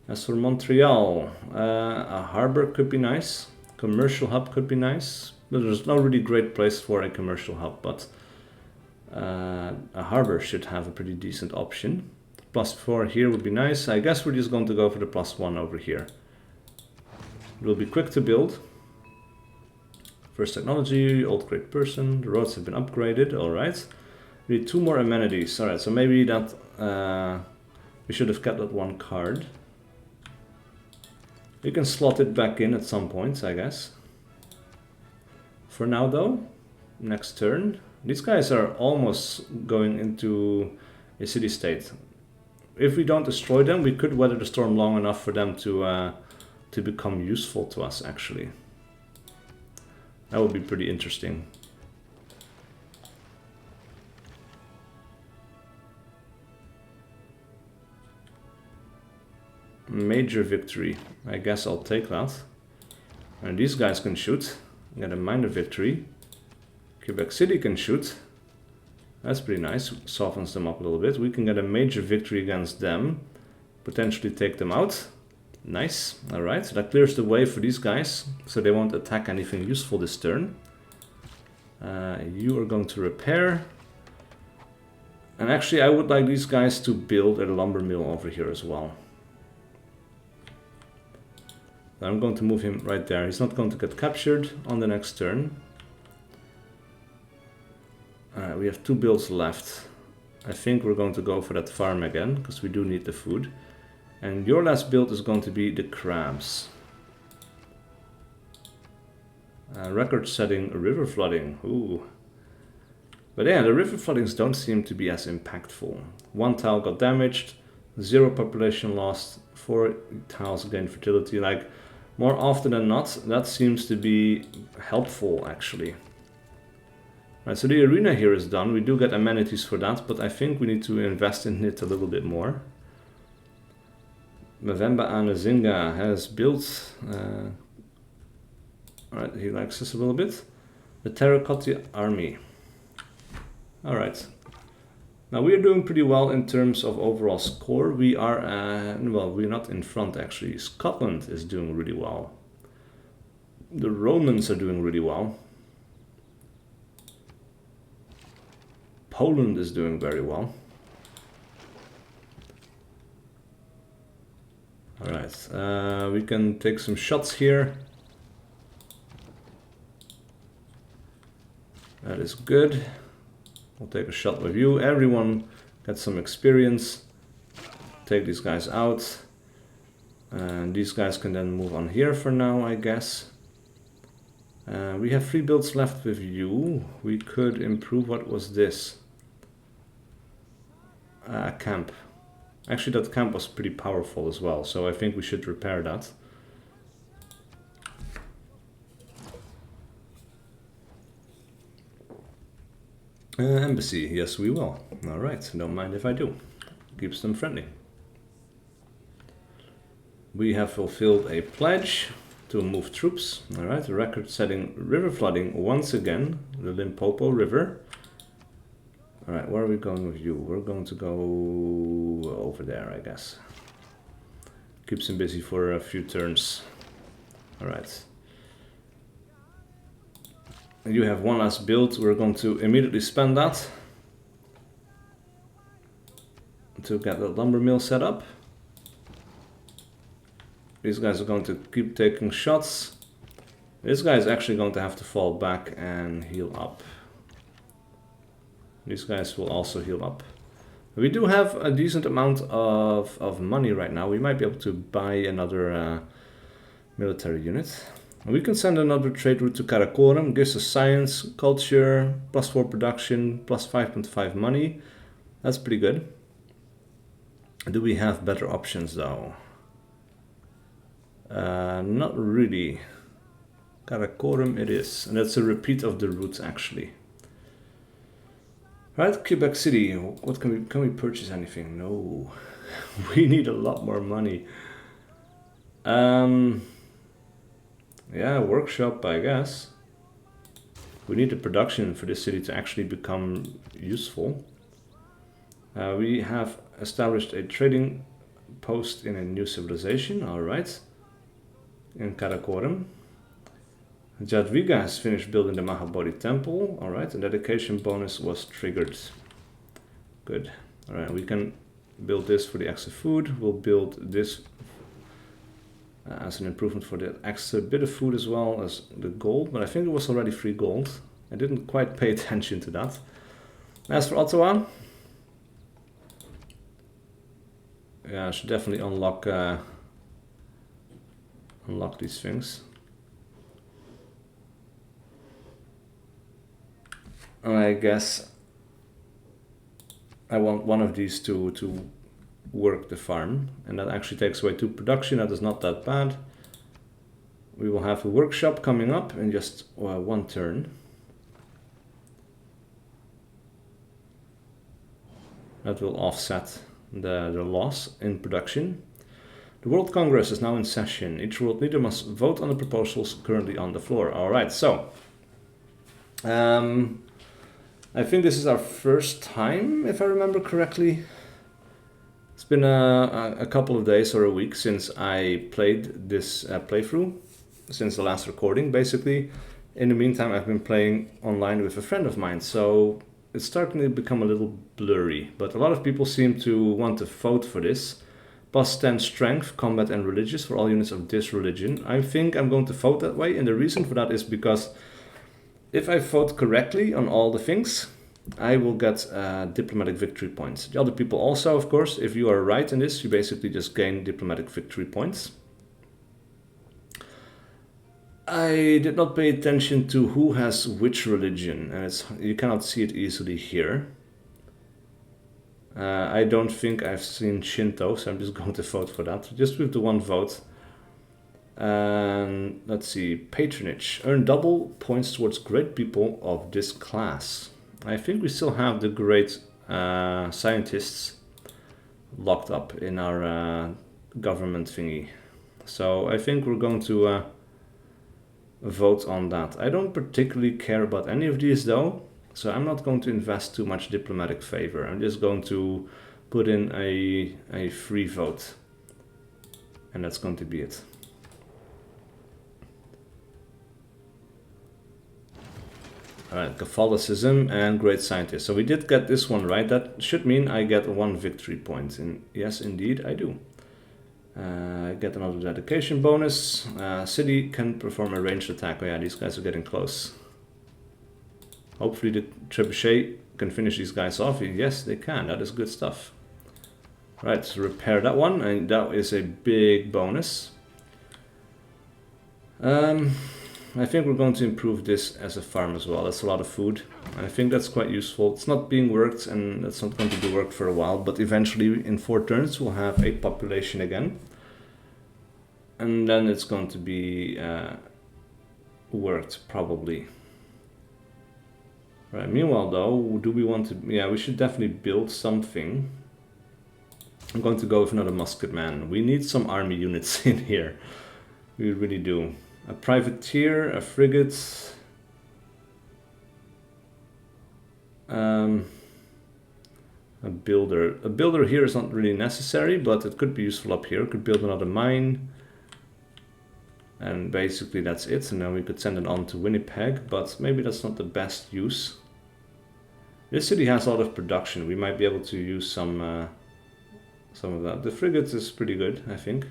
As for Montreal, a harbor could be nice. Commercial hub could be nice. But there's no really great place for a commercial hub, but a harbor should have a pretty decent option. +4 here would be nice. I guess we're just going to go for the +1 over here. It will be quick to build. First technology, old great person. The roads have been upgraded. All right. We need 2 more amenities. All right. So maybe that we should have kept that 1 card. We can slot it back in at some point, I guess. For now, though, next turn. These guys are almost going into a city-state. If we don't destroy them, we could weather the storm long enough for them to become useful to us, actually. That would be pretty interesting. Major victory. I guess I'll take that. And these guys can shoot. Get a minor victory. Quebec City can shoot. That's pretty nice. Softens them up a little bit. We can get a major victory against them. Potentially take them out. Nice. Alright, so that clears the way for these guys. So they won't attack anything useful this turn. You are going to repair. And actually I would like these guys to build a lumber mill over here as well. I'm going to move him right there. He's not going to get captured on the next turn. Alright, we have 2 builds left. I think we're going to go for that farm again, because we do need the food. And your last build is going to be the crabs. Record-setting river flooding. Ooh. But yeah, the river floodings don't seem to be as impactful. 1 tile got damaged, 0 population lost, 4 tiles gained fertility. Like, more often than not, that seems to be helpful, actually. Right, so the arena here is done. We do get amenities for that, but I think we need to invest in it a little bit more. Mavemba Anazinga has built... Alright, he likes this a little bit. The Terracotta Army. Alright. Now we are doing pretty well in terms of overall score. We are, well, we're not in front actually. Scotland is doing really well. The Romans are doing really well. Poland is doing very well. Alright, we can take some shots here. That is good. We'll take a shot with you. Everyone gets some experience. Take these guys out. And these guys can then move on here for now, I guess. We have 3 builds left with you. We could improve, what was this? Camp. Actually, that camp was pretty powerful as well, so I think we should repair that. Embassy, yes we will. Alright, don't mind if I do. Keeps them friendly. We have fulfilled a pledge to move troops. Alright, record-setting river flooding once again, the Limpopo River. Alright, where are we going with you? We're going to go over there, I guess. Keeps him busy for a few turns. Alright. You have 1 last build. We're going to immediately spend that to get the lumber mill set up. These guys are going to keep taking shots. This guy is actually going to have to fall back and heal up. These guys will also heal up. We do have a decent amount of money right now. We might be able to buy another military unit. We can send another trade route to Karakoram. Gives us science, culture, +4 production, +5.5 money. That's pretty good. Do we have better options though? Not really. Karakoram it is. And that's a repeat of the route actually. Right, Quebec City. What can we purchase anything? No. We need a lot more money. Yeah, workshop, I guess. We need the production for this city to actually become useful. We have established a trading post in a new civilization, alright. In Karakoram. Jadwiga has finished building the Mahabodhi temple, alright. The dedication bonus was triggered. Good. Alright, we can build this for the extra food. We'll build this as an improvement for the extra bit of food as well as the gold, but I think it was already free gold. I didn't quite pay attention to that. As for Ottawa, yeah, I should definitely unlock these things. I guess I want one of these to work the farm, and that actually takes away 2 production. That is not that bad. We will have a workshop coming up in just 1 turn. That will offset the loss in production. The World Congress is now in session. Each world leader must vote on the proposals currently on the floor. Alright, so I think this is our first time, if I remember correctly. It's been a couple of days or a week since I played this playthrough, since the last recording, basically. In the meantime, I've been playing online with a friend of mine, so it's starting to become a little blurry. But a lot of people seem to want to vote for this. +10 strength, combat and religious for all units of this religion. I think I'm going to vote that way, and the reason for that is because if I vote correctly on all the things, I will get diplomatic victory points. The other people also, of course. If you are right in this, you basically just gain diplomatic victory points. I did not pay attention to who has which religion, and you cannot see it easily here. I don't think I've seen Shinto, so I'm just going to vote for that. Just with the 1 vote. And let's see, patronage. Earn double points towards great people of this class. I think we still have the great scientists locked up in our government thingy. So I think we're going to vote on that. I don't particularly care about any of these though, so I'm not going to invest too much diplomatic favor. I'm just going to put in a free vote, and that's going to be it. Alright, Catholicism and Great Scientist. So we did get this one right. That should mean I get 1 victory point. And yes, indeed, I do. I get another dedication bonus. City can perform a ranged attack. Oh yeah, these guys are getting close. Hopefully the trebuchet can finish these guys off. Yes, they can. That is good stuff. Right, so repair that one. And that is a big bonus. I think we're going to improve this as a farm as well. That's a lot of food. I think that's quite useful. It's not being worked, and that's not going to be worked for a while, but eventually in 4 turns we'll have 8 population again. And then it's going to be worked, probably. Right, meanwhile though, do we want to... Yeah, we should definitely build something. I'm going to go with another musketman. We need some army units in here. We really do. A privateer, a frigate, a builder. A builder here is not really necessary, but it could be useful up here. Could build another mine, and basically that's it. And then we could send it on to Winnipeg, but maybe that's not the best use. This city has a lot of production. We might be able to use some of that. The frigate is pretty good, I think.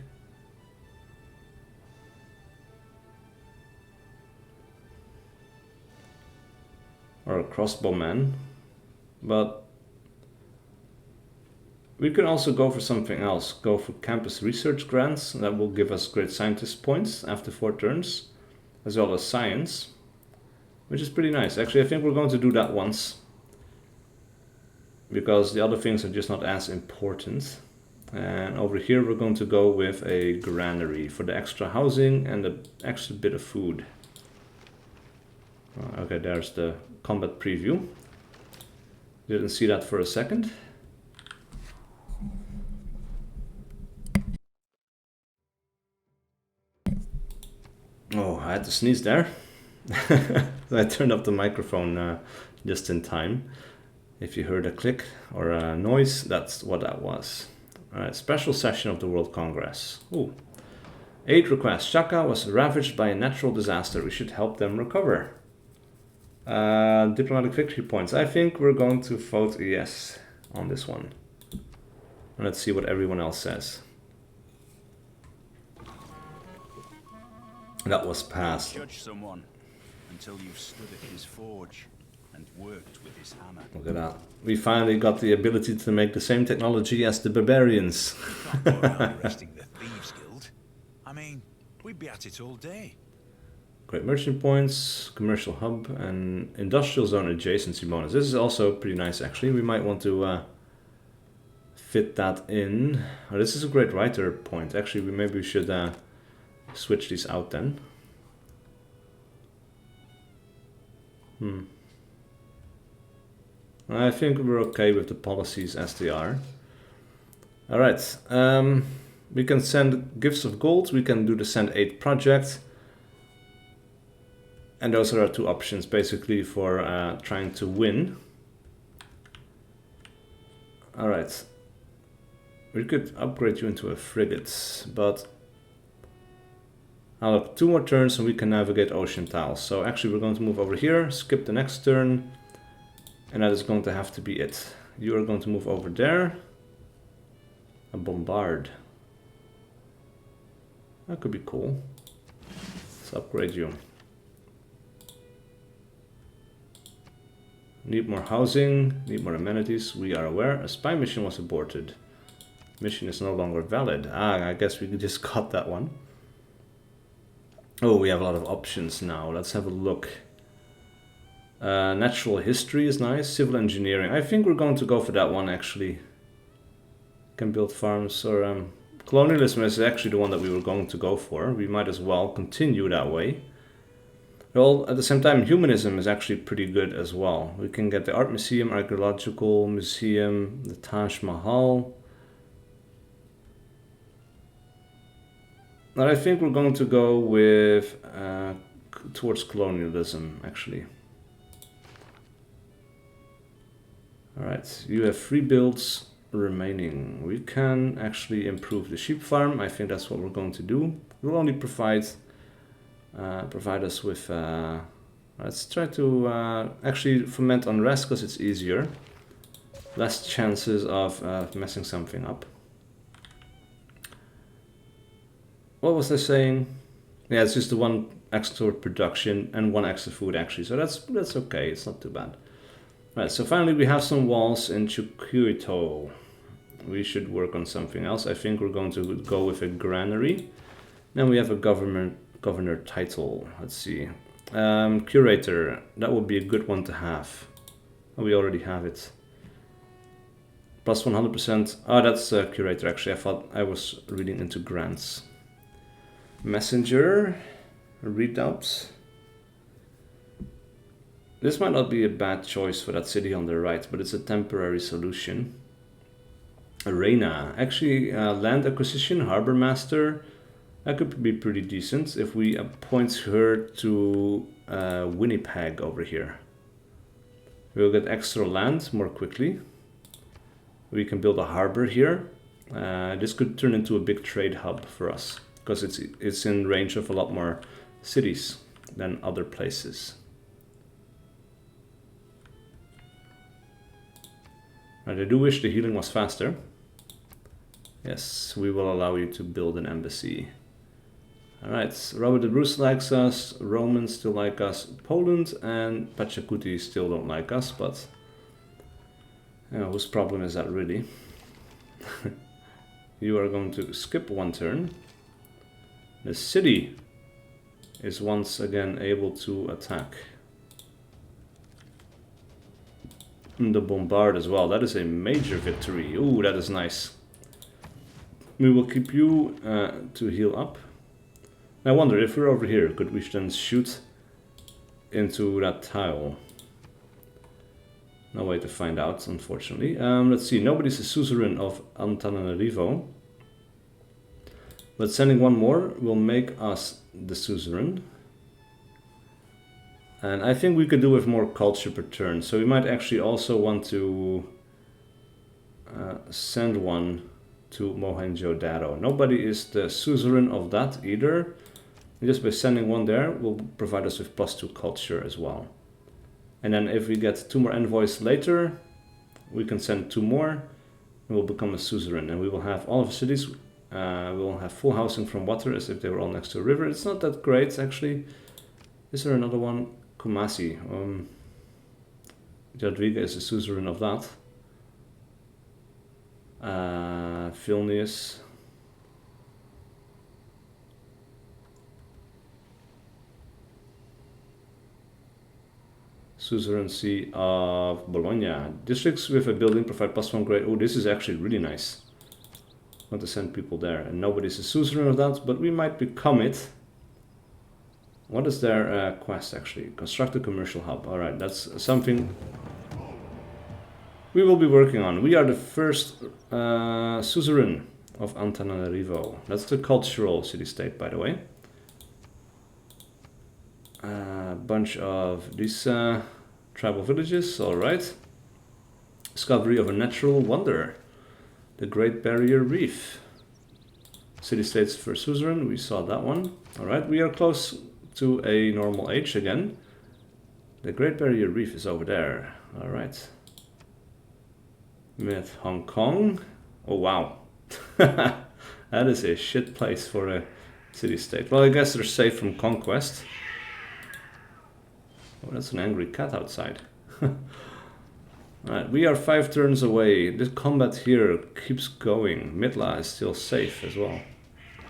Or a crossbowman, but we can also go for something else. Go for campus research grants. That will give us great scientist points after 4 turns, as well as science, which is pretty nice. Actually, I think we're going to do that once, because the other things are just not as important. And over here we're going to go with a granary for the extra housing and the extra bit of food. Okay, there's the combat preview. Didn't see that for a second. Oh, I had to sneeze there. I turned up the microphone just in time. If you heard a click or a noise, that's what that was. Alright, special session of the World Congress. Ooh. Aid request. Shaka was ravaged by a natural disaster. We should help them recover. Diplomatic victory points. I think we're going to vote yes on this one. And let's see what everyone else says. That was passed. Judge someone until you've stood at his forge and worked with his hammer. Look at that. We finally got the ability to make the same technology as the barbarians. You can't go around arresting the Thieves Guild. I mean, we'd be at it all day. Great merchant points, commercial hub, and industrial zone adjacency bonus. This is also pretty nice, actually. We might want to fit that in. Oh, this is a great writer point. Actually, maybe we should switch these out then. I think we're okay with the policies as they are. Alright, we can send gifts of gold, we can do the send aid project. And those are our two options basically for trying to win. Alright, we could upgrade you into a frigate, but I'll have 2 more turns and we can navigate ocean tiles. So actually we're going to move over here, skip the next turn, and that is going to have to be it. You are going to move over there. A bombard. That could be cool. Let's upgrade you. Need more housing, need more amenities. We are aware a spy mission was aborted. Mission is no longer valid. I guess we just got that one. Oh, we have a lot of options now. Let's have a look. Natural history is nice. Civil engineering. I think we're going to go for that one actually. Can build farms or colonialism is actually the one that we were going to go for. We might as well continue that way. Well, at the same time, humanism is actually pretty good as well. We can get the art museum, archaeological museum, the Taj Mahal. But I think we're going to go with towards colonialism actually. Alright, you have 3 builds remaining. We can actually improve the sheep farm. I think that's what we're going to do. We'll only provide us with... let's try to actually foment unrest because it's easier. Less chances of messing something up. What was I saying? Yeah, it's just the 1 extra production and 1 extra food actually. So that's okay, it's not too bad. Right, so finally we have some walls in Chukuito. We should work on something else. I think we're going to go with a granary. Then we have a governor title. Let's see. Curator, that would be a good one to have. Oh, we already have it. Plus 100%. Oh, that's curator actually. I thought I was reading into grants. Messenger, redoubt. This might not be a bad choice for that city on the right, but it's a temporary solution. Arena, actually land acquisition, harbor master. That could be pretty decent if we appoint her to Winnipeg over here. We'll get extra land more quickly. We can build a harbor here. This could turn into a big trade hub for us because it's in range of a lot more cities than other places. Right, I do wish the healing was faster. Yes, we will allow you to build an embassy. Alright, Robert the Bruce likes us, Romans still like us, Poland and Pachacuti still don't like us, but you know, whose problem is that really? You are going to skip 1 turn. The city is once again able to attack. And the bombard as well, that is a major victory. Ooh, that is nice. We will keep you to heal up. I wonder if we're over here, could we then shoot into that tile? No way to find out, unfortunately. Let's see, nobody's a suzerain of Antananarivo. But sending 1 more will make us the suzerain. And I think we could do with more culture per turn. So we might actually also want to send 1 to Mohenjo-Daro. Nobody is the suzerain of that either. And just by sending 1 there will provide us with +2 culture as well. And then if we get 2 more envoys later, we can send 2 more. we will become a suzerain, and we will have all of the cities. We will have full housing from water as if they were all next to a river. It's not that great, actually. Is there another one? Kumasi. Jadwiga is the suzerain of that. Vilnius. Suzeraincy of Bologna. Districts with a building provide +1 grade. Oh, this is actually really nice. I want to send people there. And nobody's a suzerain of that, but we might become it. What is their quest, actually? Construct a commercial hub. Alright, that's something we will be working on. We are the first suzerain of Antananarivo. That's the cultural city-state, by the way. A bunch of these tribal villages, alright. Discovery of a natural wonder. The Great Barrier Reef. City-states for suzerain, we saw that one. Alright, we are close to a normal age again. The Great Barrier Reef is over there. Alright. With Hong Kong. Oh wow. That is a shit place for a city-state. Well, I guess they're safe from conquest. Oh, that's an angry cat outside. Alright, we are 5 turns away. This combat here keeps going. Midla is still safe as well.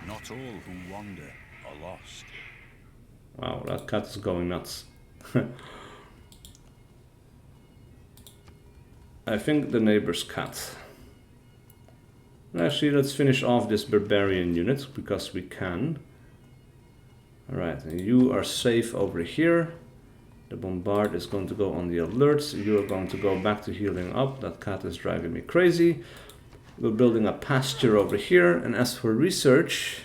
Not all who wander are lost. Wow, that cat is going nuts. I think the neighbor's cat. Actually, let's finish off this barbarian unit, because we can. Alright, and you are safe over here. The bombard is going to go on the alert. You are going to go back to healing up. That cat is driving me crazy. We're building a pasture over here. And as for research...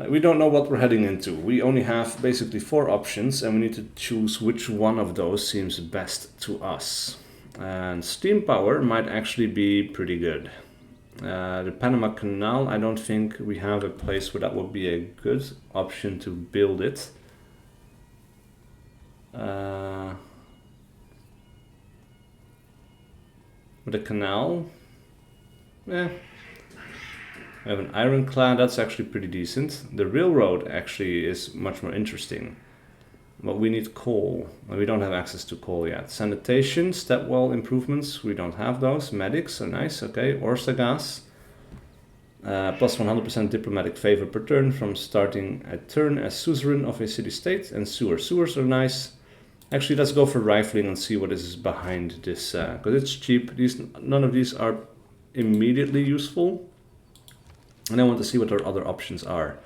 we don't know what we're heading into. We only have basically 4 options, and we need to choose which one of those seems best to us. And steam power might actually be pretty good. The Panama Canal, I don't think we have a place where that would be a good option to build it. With the canal, yeah. We have an ironclad, that's actually pretty decent. The railroad actually is much more interesting. But we need coal, and we don't have access to coal yet. Sanitation, stepwell improvements, we don't have those. Medics are nice, okay. Orsagas, plus 100% diplomatic favor per turn from starting a turn as suzerain of a city-state. And sewers. Sewers are nice. Actually, let's go for rifling and see what is behind this, because it's cheap. None of these are immediately useful. And I want to see what our other options are.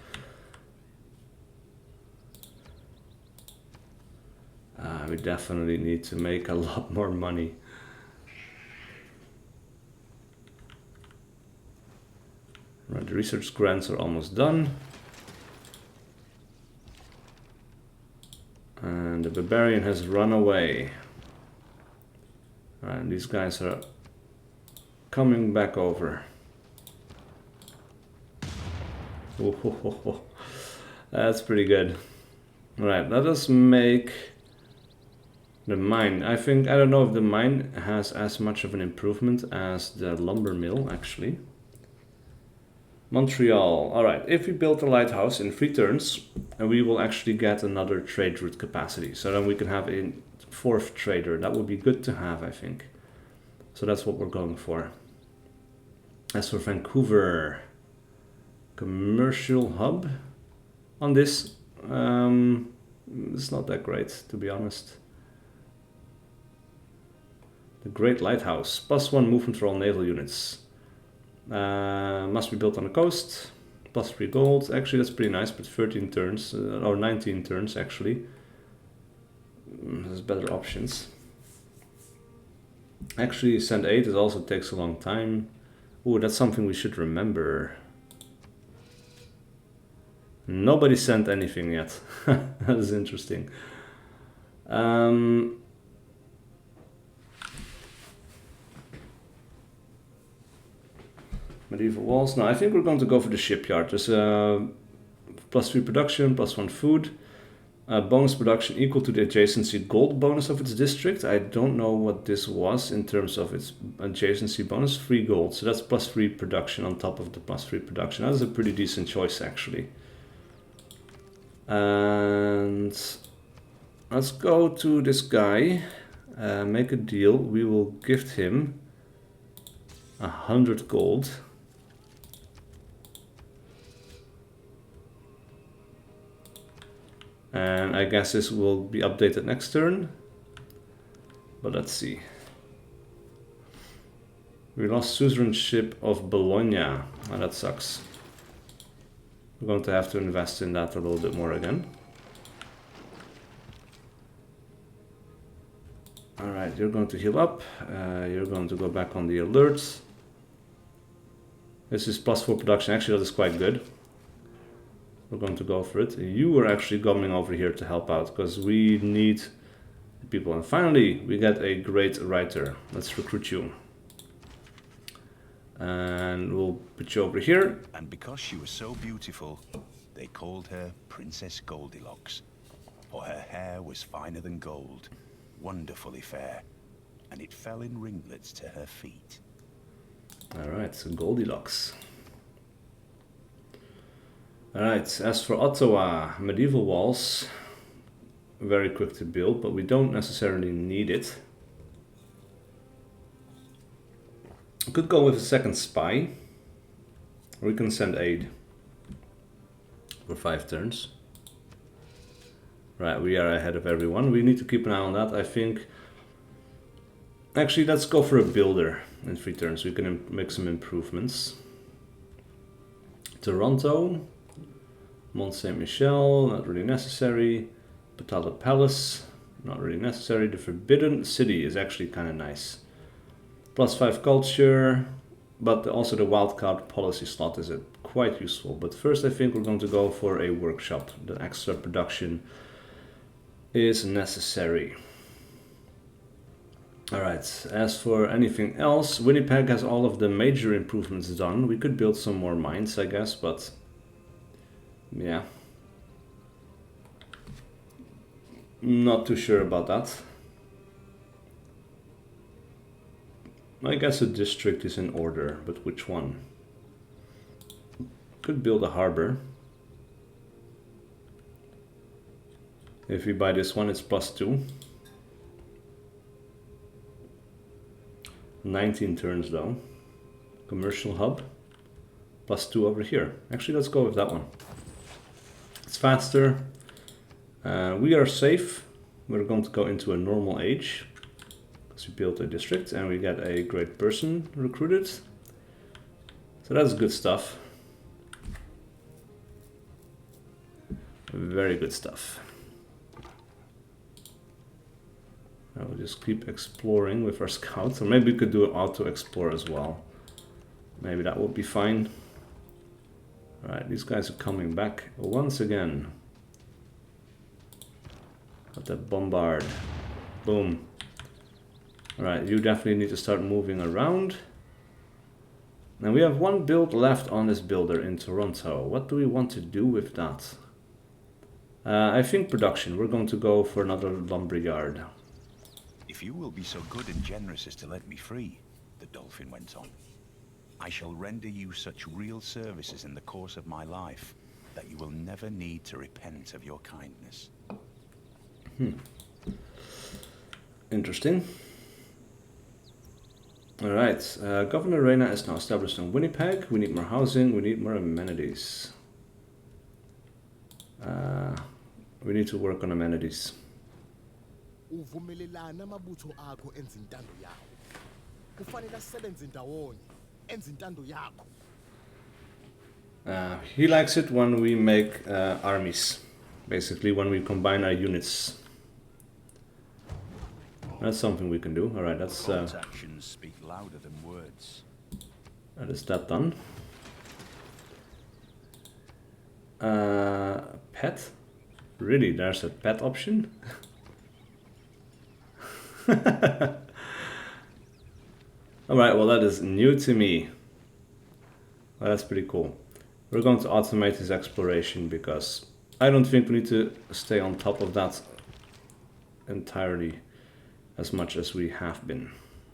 We definitely need to make a lot more money. Right, the research grants are almost done. And the barbarian has run away. And these guys are coming back over. Oh, that's pretty good. Right, let us make the mine. I don't know if the mine has as much of an improvement as the lumber mill, actually. Montreal. Alright, if we build a lighthouse in 3 turns, and we will actually get another trade route capacity. So then we can have a 4th trader. That would be good to have, I think. So that's what we're going for. As for Vancouver, commercial hub on this, it's not that great, to be honest. The Great Lighthouse, +1 movement for all naval units. Must be built on the coast, +3 gold. Actually, that's pretty nice, but 13 turns, or 19 turns actually. There's better options. Actually, send 8, it also takes a long time. Ooh, that's something we should remember. Nobody sent anything yet. That is interesting. Medieval walls. No, I think we're going to go for the shipyard. There's +3 production, +1 food. Bonus production equal to the adjacency gold bonus of its district. I don't know what this was in terms of its adjacency bonus. 3 gold, so that's +3 production on top of the +3 production. That is a pretty decent choice, actually. And let's go to this guy, make a deal. We will gift him 100 gold. And I guess this will be updated next turn. But let's see. We lost suzerainship of Bologna. Oh, that sucks. We're going to have to invest in that a little bit more again. Alright, you're going to heal up. You're going to go back on the alert. This is +4 production. Actually, that is quite good. We're going to go for it. You are actually coming over here to help out because we need people. And finally, we get a great writer. Let's recruit you. And we'll put you over here. And because she was so beautiful, they called her Princess Goldilocks. For her hair was finer than gold, wonderfully fair, and it fell in ringlets to her feet. Alright, so Goldilocks. Alright, as for Ottawa, medieval walls, very quick to build, but we don't necessarily need it. We could go with a second spy, or we can send aid for 5 turns. Right, we are ahead of everyone. We need to keep an eye on that, I think. Actually, let's go for a builder in 3 turns. We can make some improvements. Toronto. Mont Saint-Michel, not really necessary. Patala Palace, not really necessary. The Forbidden City is actually kind of nice. +5 culture, but also the wildcard policy slot is quite useful. But first I think we're going to go for a workshop. The extra production is necessary. Alright, as for anything else, Winnipeg has all of the major improvements done. We could build some more mines, I guess, but yeah. Not too sure about that. I guess a district is in order, but which one? Could build a harbor. If we buy this one, it's +2. 19 turns though. Commercial hub. +2 over here. Actually, let's go with that one. It's faster. We are safe. We're going to go into a normal age. Because we built a district and we get a great person recruited. So that's good stuff. Very good stuff. I will just keep exploring with our scouts. Or maybe we could do an auto explore as well. Maybe that would be fine. Alright, these guys are coming back once again. Got that bombard. Boom. Alright, you definitely need to start moving around. Now we have 1 build left on this builder in Toronto. What do we want to do with that? I think production. We're going to go for another lumberyard. If you will be so good and generous as to let me free, the dolphin went on, I shall render you such real services in the course of my life that you will never need to repent of your kindness. Interesting. Alright, Governor Reyna is now established in Winnipeg. We need more housing, we need more amenities. We need to work on amenities. Uvumelelana amabutho akho enza intando yawo. Kufanele asebenze ndawonye enza intando yakho. He likes it when we make armies. Basically when we combine our units. That's something we can do. Alright, that's Actions speak louder than words. that is that done. Pet? Really, there's a pet option? Alright, well that is new to me. Well, that's pretty cool. We're going to automate his exploration because I don't think we need to stay on top of that entirely as much as we have been.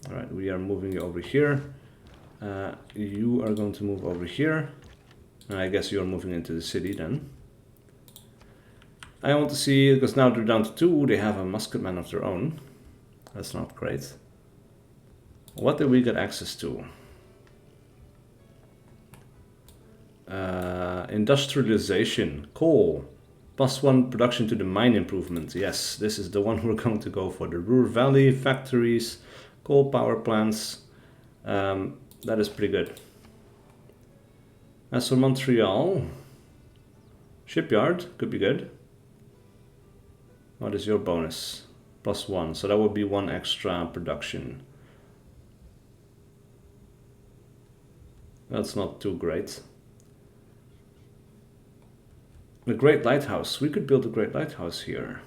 All right, we are moving over here. You are going to move over here. And I guess you're moving into the city then. I want to see, because now they're down to 2, they have a musketman of their own. That's not great. What did we get access to? Industrialization, coal, +1 production to the mine improvement. Yes, this is the one we're going to go for. The Ruhr Valley factories, coal power plants. That is pretty good. As for Montreal, shipyard could be good. What is your bonus? +1, so that would be 1 extra production. That's not too great. The Great Lighthouse. We could build a Great Lighthouse here.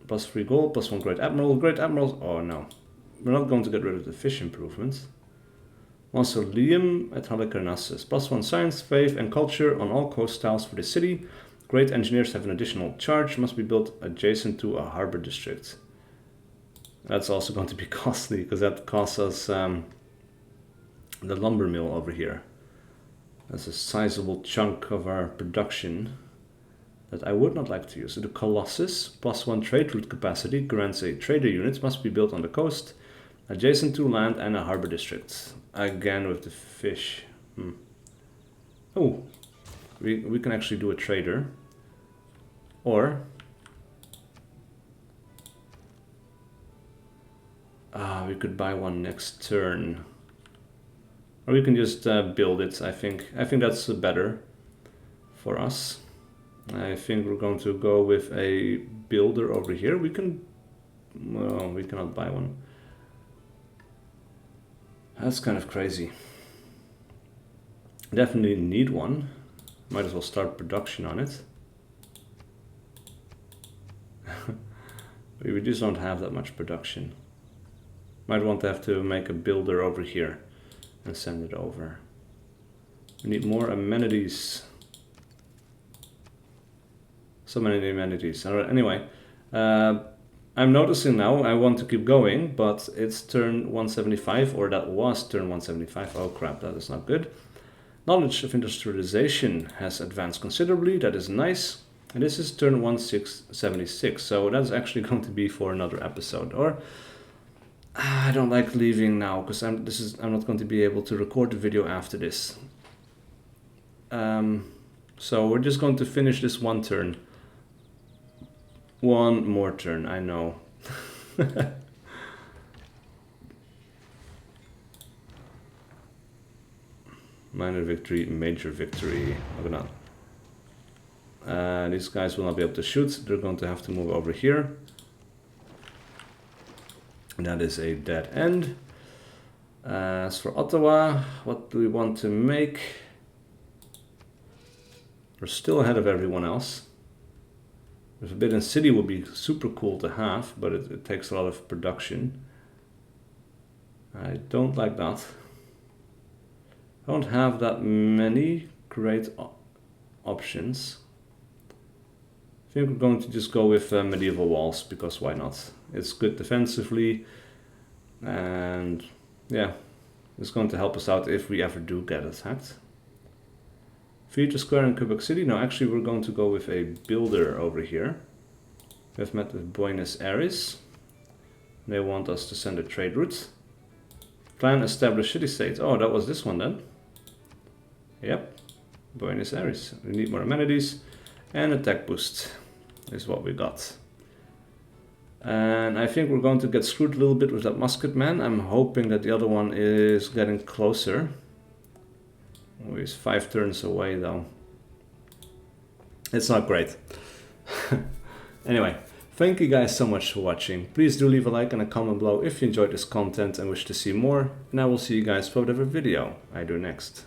+3 gold, +1 Great Admiral. Great Admirals. Oh no. We're not going to get rid of the fish improvements. Mausoleum at Halicarnassus. +1 science, faith, and culture on all coast tiles for the city. Great engineers have an additional charge. Must be built adjacent to a harbor district. That's also going to be costly because that costs us the lumber mill over here. That's a sizable chunk of our production that I would not like to use. So the Colossus, +1 trade route capacity, grants a trader unit, must be built on the coast, adjacent to land and a harbor district. Again with the fish. Oh, we can actually do a trader. Or we could buy one next turn. Or we can just build it, I think. I think that's better for us. I think we're going to go with a builder over here. We can... well, we cannot buy one. That's kind of crazy. Definitely need one. Might as well start production on it. We just don't have that much production. Might want to have to make a builder over here and send it over. We need more amenities. So many amenities. Alright, anyway, I'm noticing now I want to keep going, but it's turn 175, or that was turn 175. Oh crap, that is not good. Knowledge of industrialization has advanced considerably. That is nice. And this is turn 1676, so that's actually going to be for another episode. Or I don't like leaving now because I'm not going to be able to record the video after this. So we're just going to finish this one turn. One more turn, I know. Minor victory, major victory. Maybe not. These guys will not be able to shoot. They're going to have to move over here. And that is a dead end. As for Ottawa, what do we want to make? We're still ahead of everyone else. The Forbidden City would be super cool to have, but it takes a lot of production. I don't like that. I don't have that many great options. I think we're going to just go with medieval walls, because why not? It's good defensively, and yeah, it's going to help us out if we ever do get attacked. Future Square in Quebec City. No, actually we're going to go with a builder over here. We've met with Buenos Aires. They want us to send a trade route. Plan established city state. Oh, that was this one then. Yep, Buenos Aires. We need more amenities. And attack boost is what we got. And I think we're going to get screwed a little bit with that musketman. I'm hoping that the other one is getting closer. Oh, he's 5 turns away though. It's not great. Anyway, thank you guys so much for watching. Please do leave a like and a comment below if you enjoyed this content and wish to see more. And I will see you guys for whatever video I do next.